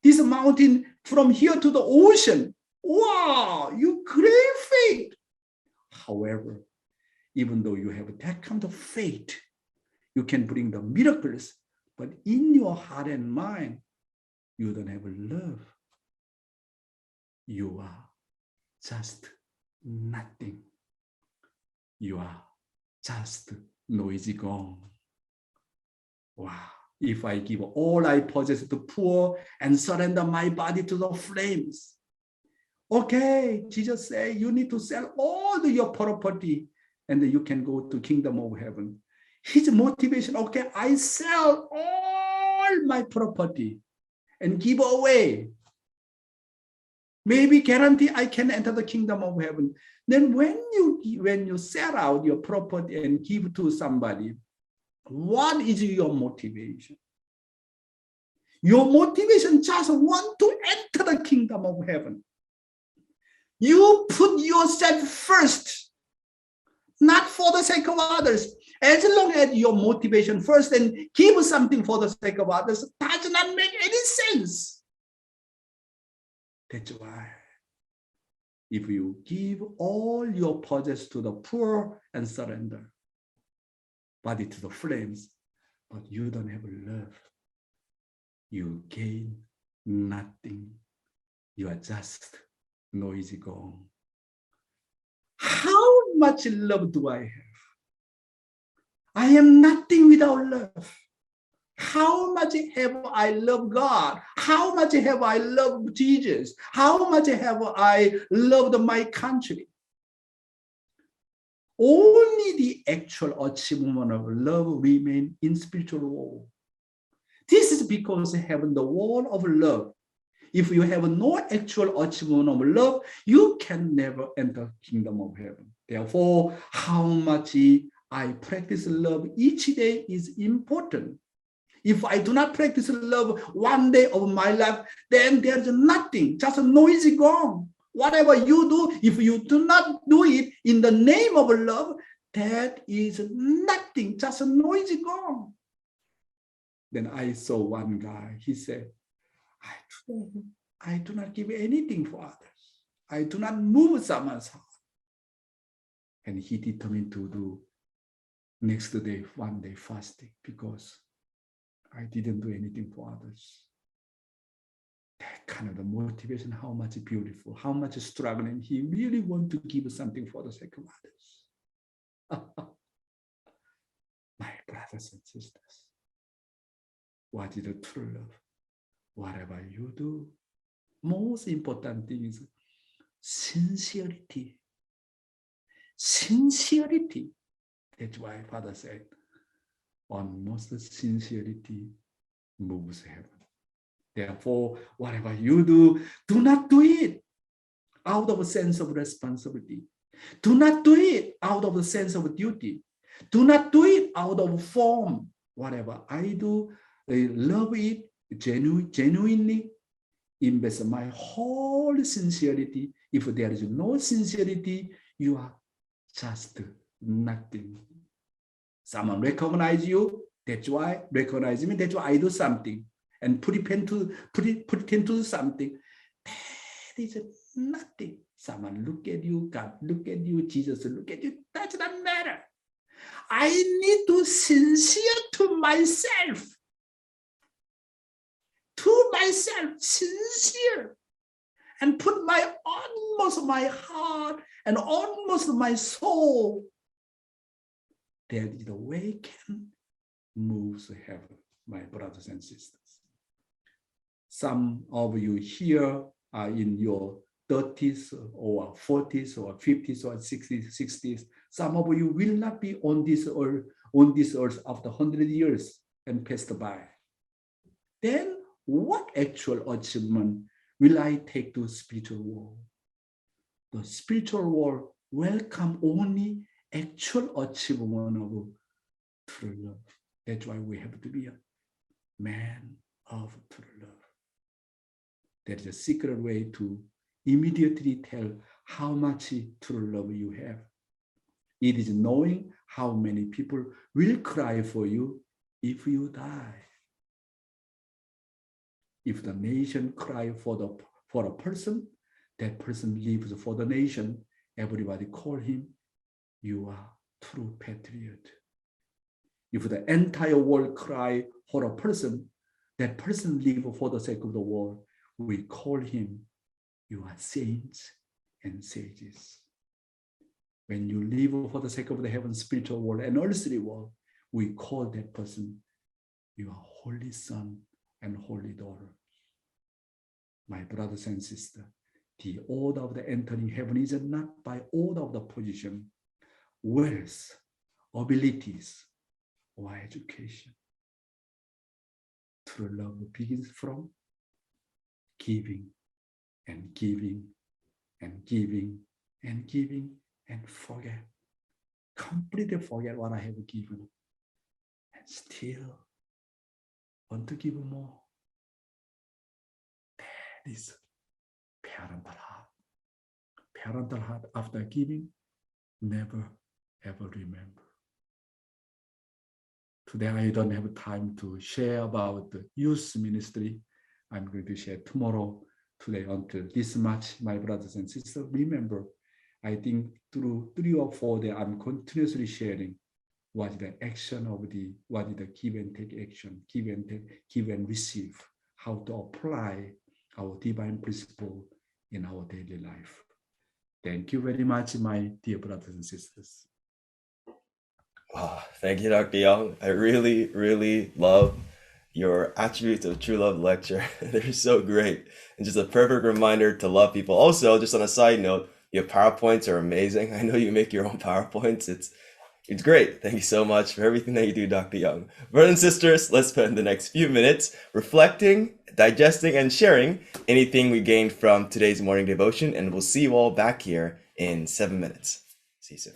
this mountain from here to the ocean, wow, you great faith. However, even though you have that kind of faith, you can bring the miracles, but in your heart and mind, you don't have love. You are just nothing. You are just noisy gong. Wow. If I give all I possess to poor and surrender my body to the flames. Okay, Jesus said, you need to sell all your property and then you can go to kingdom of heaven. His motivation, okay, I sell all my property and give away. Maybe guarantee I can enter the kingdom of heaven. Then when you sell out your property and give to somebody, what is your motivation? Your motivation just want to enter the kingdom of heaven. You put yourself first, not for the sake of others. As long as your motivation first and give something for the sake of others does not make any sense. That's why if you give all your possess to the poor and surrender body to the flames, but you don't have love, you gain nothing. You are just noisy gong. How much love do I have? I am nothing without love. How much have I loved God? How much have I loved Jesus? How much have I loved my country? Only the actual achievement of love remain in spiritual world. This is because having the wall of love. If you have no actual achievement of love, you can never enter kingdom of heaven. Therefore, how much I practice love each day is important. If I do not practice love one day of my life, then there's nothing, just a noisy gong. Whatever you do, if you do not do it in the name of love, that is nothing, just a noisy gong. Then I saw one guy, he said, I do not give anything for others. I do not move someone's heart. And he determined to do next day, one day fasting because I didn't do anything for others. That kind of the motivation, how much beautiful, how much struggling. He really want to give something for the sake of others. My brothers and sisters, what is the true love? Whatever you do, most important thing is sincerity. Sincerity. That's why Father said, almost sincerity moves heaven. Therefore, whatever you do, do not do it out of a sense of responsibility. Do not do it out of a sense of duty. Do not do it out of form. Whatever I do, I love it genuinely, invest my whole sincerity. If there is no sincerity, you are just nothing. Someone recognize you, that's why recognize me, that's why I do something and pretend to do something. That is nothing. Someone look at you, God look at you, Jesus look at you, that doesn't matter. I need to sincere to myself, sincere, and put my almost my heart and almost my soul. That is the way can move to heaven, my brothers and sisters. Some of you here are in your 30s or 40s or 50s or 60s. Some of you will not be on this earth after 100 years and passed by. Then what actual achievement will I take to spiritual world? The spiritual world welcome only actual achievement of true love. That's why we have to be a man of true love. That is a secret way to immediately tell how much true love you have. It is knowing how many people will cry for you if you die. If the nation cry for a person, that person lives for the nation. Everybody call him, you are true patriot. If the entire world cry for a person, that person live for the sake of the world. We call him, you are saints and sages. When you live for the sake of the heaven, spiritual world, and earthly world, we call that person, you are holy son and holy daughter. My brothers and sisters, the order of the entering heaven is not by order of the position, wealth, abilities, or education. True love begins from giving and giving and giving and giving and forget. Completely forget what I have given and still want to give more. That is parental heart. Parental heart after giving, never ever remember. Today I don't have time to share about the youth ministry. I'm going to share tomorrow. Today until this much, my brothers and sisters, remember, I think through 3 or 4 days, I'm continuously sharing what is the action of what is the give and take action, give and receive, how to apply our divine principle in our daily life. Thank you very much, my dear brothers and sisters. Oh, thank you, Dr. Yong. I really, really love your attributes of true love lecture. They're so great. And just a perfect reminder to love people. Also, just on a side note, your PowerPoints are amazing. I know you make your own PowerPoints. It's great. Thank you so much for everything that you do, Dr. Yong. Brothers and sisters, let's spend the next few minutes reflecting, digesting, and sharing anything we gained from today's morning devotion. And we'll see you all back here in 7 minutes. See you soon.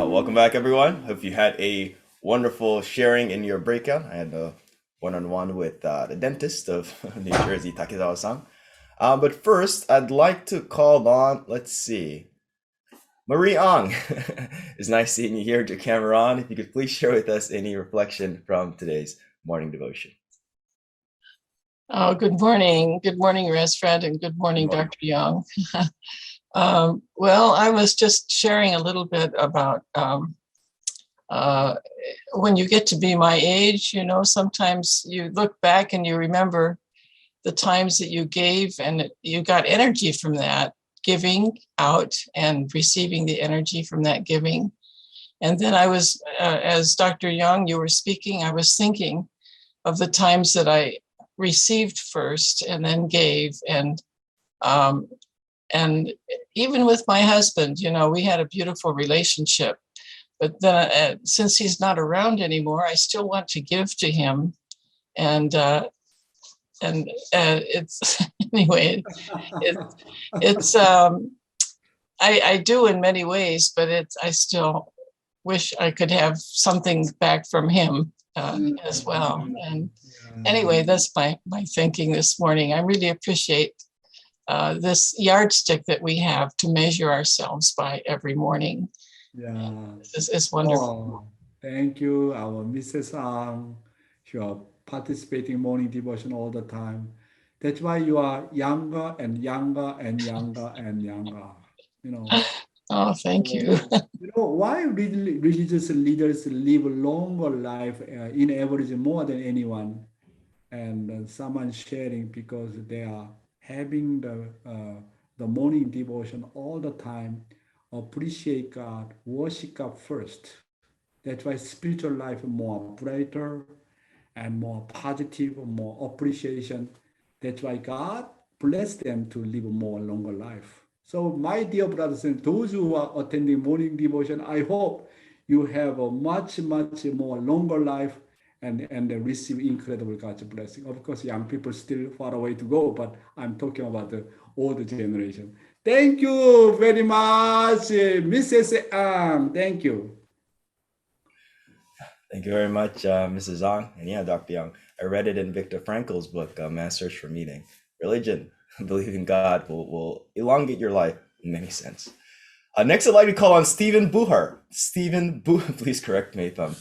Welcome back, everyone. Hope you had a wonderful sharing in your breakout. I had a one-on-one with the dentist of New Jersey, Takezawa-san. But first, I'd like to call on, let's see, Marie Ong. It's nice seeing you here with your camera on. If you could please share with us any reflection from today's morning devotion. Oh, good morning. Good morning, Resfred, and good morning, Good morning. Dr. Young. Well, I was just sharing a little bit about when you get to be my age, you know, sometimes you look back and you remember the times that you gave and you got energy from that giving out and receiving the energy from that giving. And then I was, as Dr. Young, you were speaking, I was thinking of the times that I received first and then gave. And even with my husband, you know, we had a beautiful relationship. But then since he's not around anymore, I still want to give to him. And it's anyway, it's I do in many ways, but I still wish I could have something back from him as well. And anyway, that's my thinking this morning. I really appreciate this yardstick that we have to measure ourselves by every morning. Yeah. It's wonderful. Oh, thank you, our Mrs. Ang. You are participating morning devotion all the time. That's why you are younger and younger and younger and younger. You know. Oh, thank you. You know why religious leaders live a longer life in average more than anyone, and someone sharing because they are having the morning devotion all the time. Appreciate God, worship God first. That's why spiritual life more brighter and more positive, more appreciation. That's why God bless them to live a more longer life. So my dear brothers and those who are attending morning devotion, I hope you have a much more longer life and receive incredible God's blessing. Of course, young people still far away to go, but I'm talking about the older generation. Thank you very much, Mrs. Ang. Thank you. Thank you very much, Mrs. Ong. And yeah, Dr. Young, I read it in Viktor Frankl's book, Man's Search for Meaning. Religion, believing God will elongate your life in many sense. Next, I'd like to call on Stephen Buhar. Please correct me if I'm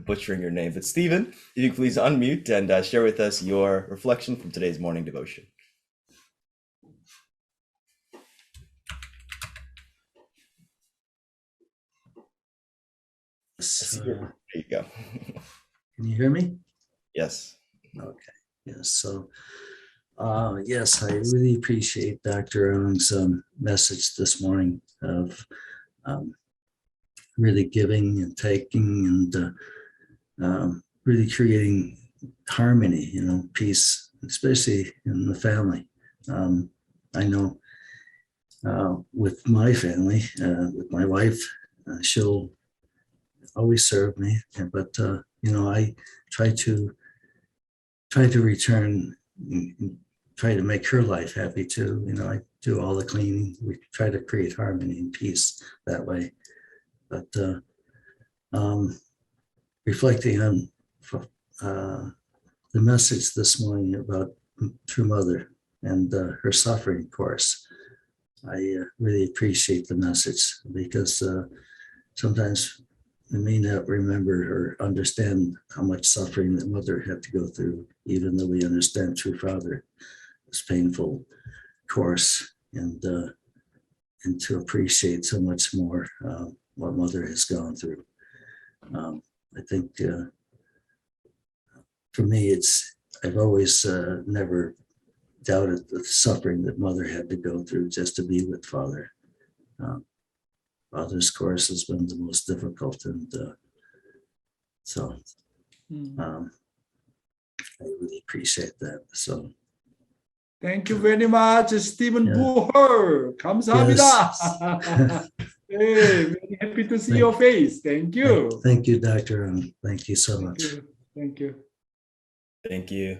butchering your name, but Stephen, if you please unmute and share with us your reflection from today's morning devotion. There you go. Can you hear me? Yes. Okay. Yes. So, yes, I really appreciate Dr. Owens' message this morning of really giving and taking and really creating harmony, you know, peace, especially in the family. I know with my family, with my wife, she'll always serve me, but you know, I try to return, try to make her life happy too. You know, I do all the cleaning. We try to create harmony and peace that way. But reflecting on the message this morning about True Mother and her suffering course, I really appreciate the message because sometimes we may not remember or understand how much suffering that mother had to go through, even though we understand True Father, this painful course, and to appreciate so much more what mother has gone through. I think for me, I've always never doubted the suffering that mother had to go through just to be with father. Father's course has been the most difficult, and so I really appreciate that. So thank you very much, Stephen Buhar. 감사합니다. Hey, very happy to see your face. Thank you. Thank you, Dr. Thank you so much. Thank you. Thank you,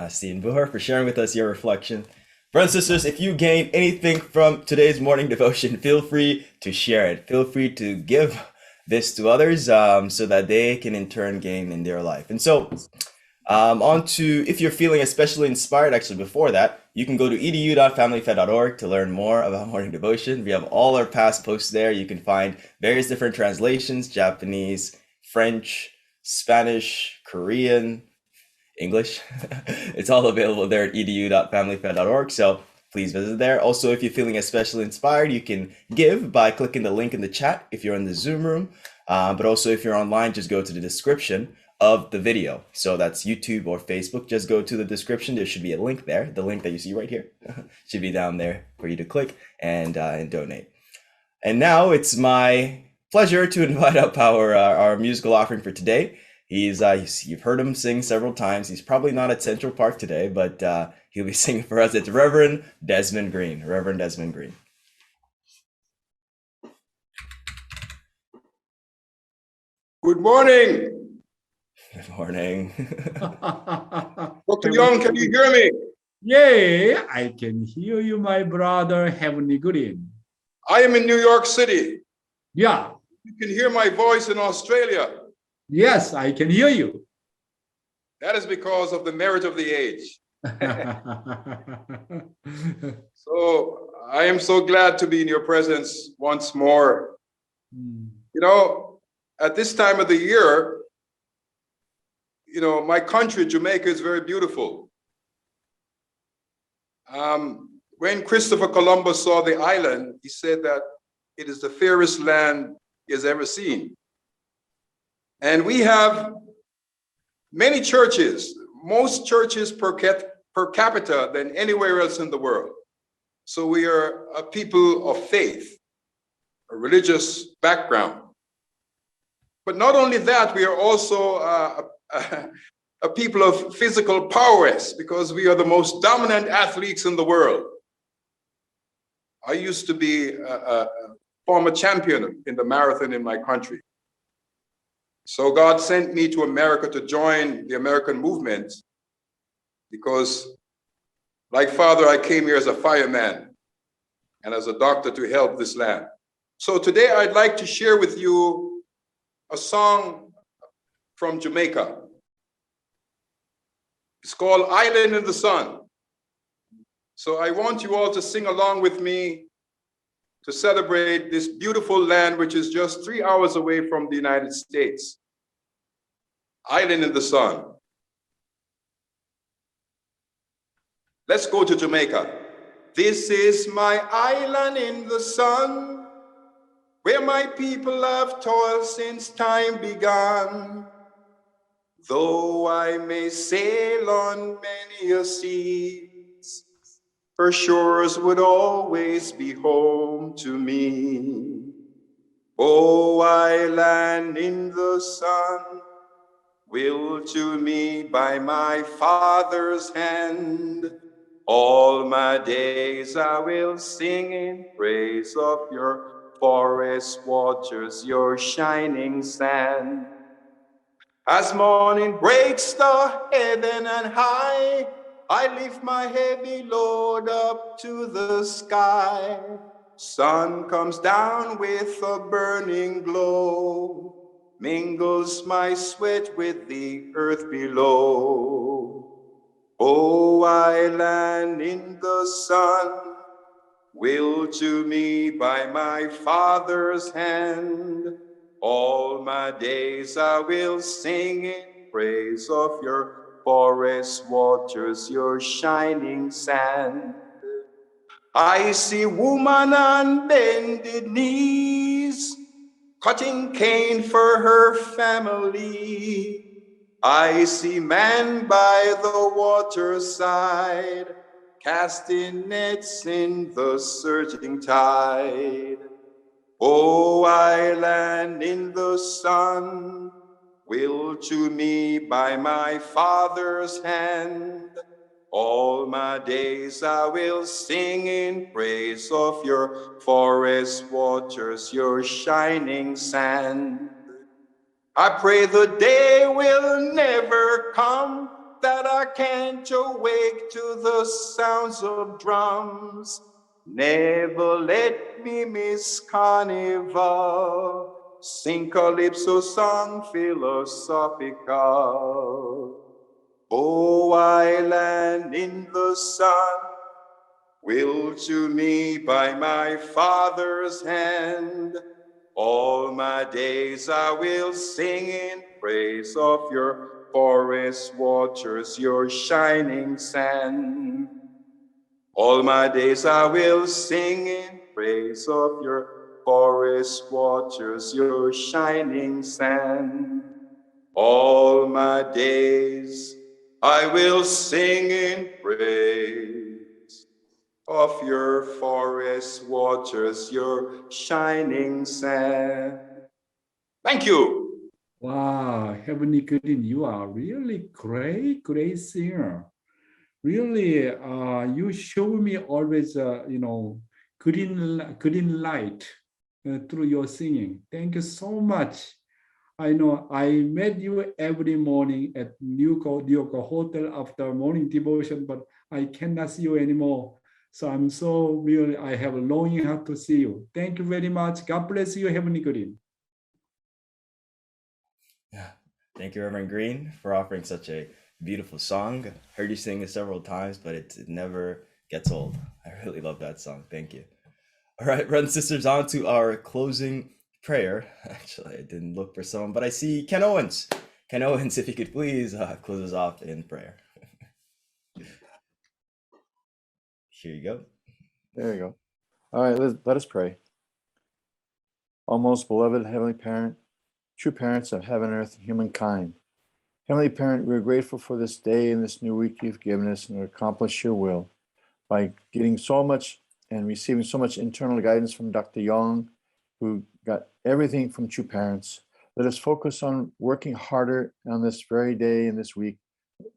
Stephen Buhar, for sharing with us your reflection. Brothers and sisters, if you gain anything from today's morning devotion, feel free to share it. Feel free to give this to others so that they can in turn gain in their life. And so on to, if you're feeling especially inspired, actually before that, you can go to edu.familyfed.org to learn more about morning devotion. We have all our past posts there. You can find various different translations, Japanese, French, Spanish, Korean, English. It's all available there at edu.familyfed.org. So please visit there. Also, if you're feeling especially inspired, you can give by clicking the link in the chat if you're in the Zoom room. But also, if you're online, just go to the description of the video. So that's YouTube or Facebook. Just go to the description. There should be a link there. The link that you see right here should be down there for you to click and donate. And now it's my pleasure to invite up our musical offering for today. You've heard him sing several times. He's probably not at Central Park today, but he'll be singing for us. It's Reverend Desmond Green. Reverend Desmond Green. Good morning. Good morning. Dr. Yong, can you hear me? Yeah, I can hear you, my brother, Heavenly Green. I am in New York City. Yeah. You can hear my voice in Australia. Yes, I can hear you. That is because of the merit of the age. So I am so glad to be in your presence once more. You know, at this time of the year, you know, my country, Jamaica, is very beautiful. When Christopher Columbus saw the island, he said that it is the fairest land he has ever seen. And we have many churches, most churches per capita than anywhere else in the world. So we are a people of faith, a religious background. But not only that, we are also a people of physical prowess because we are the most dominant athletes in the world. I used to be a former champion in the marathon in my country. So God sent me to America to join the American movement because, like Father, I came here as a fireman and as a doctor to help this land. So today I'd like to share with you a song from Jamaica. It's called Island in the Sun. So I want you all to sing along with me to celebrate this beautiful land, which is just 3 hours away from the United States. Island in the Sun. Let's go to Jamaica. This is my island in the sun, where my people have toiled since time began. Though I may sail on many a seas, her shores would always be home to me. Oh, island in the sun, willed to me by my Father's hand, all my days I will sing in praise of your forest waters, your shining sand. As morning breaks the heaven and high, I lift my heavy load up to the sky. Sun comes down with a burning glow, mingles my sweat with the earth below. Oh, island in the sun, willed to me by my Father's hand, all my days I will sing in praise of your forest waters, your shining sand. I see woman on bended knees, cutting cane for her family. I see man by the waterside, casting nets in the surging tide. Oh, island in the sun, willed to me by my Father's hand, all my days I will sing in praise of your forest waters, your shining sand. I pray the day will never come that I can't awake to the sounds of drums. Never let me miss carnival, sing calypso song philosophical. O island in the sun, willed to me by my Father's hand, all my days I will sing in praise of your forest waters, your shining sand. All my days I will sing in praise of your forest waters, your shining sand. All my days I will sing in praise of your forest waters, your shining sand. Thank you. Wow, Heavenly Goodin, you are really great singer. Really, you show me always, green light through your singing. Thank you so much. I know I met you every morning at New York Hotel after morning devotion, but I cannot see you anymore. So I'm so really, I have a longing heart to see you. Thank you very much. God bless you, Heavenly Goodin. Yeah. Thank you, Reverend Green, for offering such a beautiful song. Heard you sing it several times, but it never gets old. I really love that song. Thank you. All right, brothers and sisters, on to our closing prayer. Actually, I didn't look for someone, but I see Ken Owens. Ken Owens, if you could please close us off in prayer. Here you go. There you go. All right, let us pray. O most beloved Heavenly Parent, true parents of heaven, earth, and humankind. Heavenly Parent, we are grateful for this day and this new week you've given us and to accomplish your will by getting so much and receiving so much internal guidance from Dr. Yong, who got everything from true parents. Let us focus on working harder on this very day and this week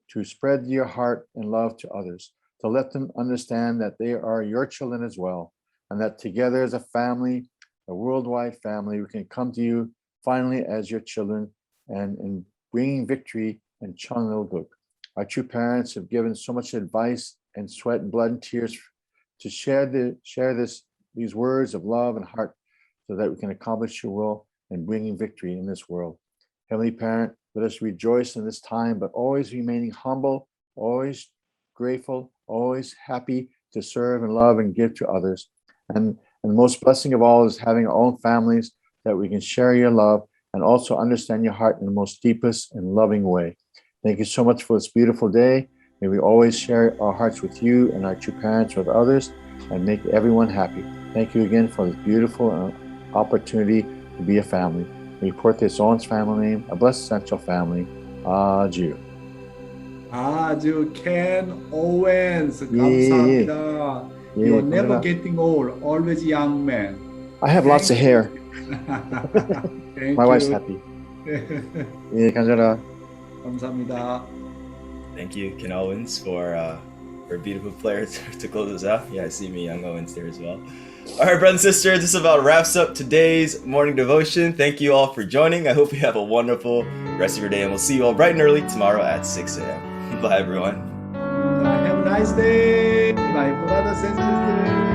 to spread your heart and love to others, to let them understand that they are your children as well, and that together as a family, a worldwide family, we can come to you finally as your children and bringing victory and Changnil-guk. Our true parents have given so much advice and sweat and blood and tears to share these words of love and heart so that we can accomplish your will and bringing victory in this world. Heavenly Parent, let us rejoice in this time, but always remaining humble, always grateful, always happy to serve and love and give to others. And the most blessing of all is having our own families that we can share your love and also understand your heart in the most deepest and loving way. Thank you so much for this beautiful day. May we always share our hearts with you and our true parents with others and make everyone happy. Thank you again for this beautiful opportunity to be a family. We report this Owens family name, a blessed central family. Aju. Aju Ken Owens. 감사합니다. You're never getting old, always young man. I have lots of hair. My wife's happy. 예, 감사합니다. 감사합니다. Thank you, Ken Owens, for a beautiful player to close us out. Yeah, I see me, Young Owens, there as well. All right, brothers and sisters, this about wraps up today's morning devotion. Thank you all for joining. I hope you have a wonderful rest of your day, and we'll see you all bright and early tomorrow at 6 a.m. Bye, everyone. Have a nice day, my brothers and sisters.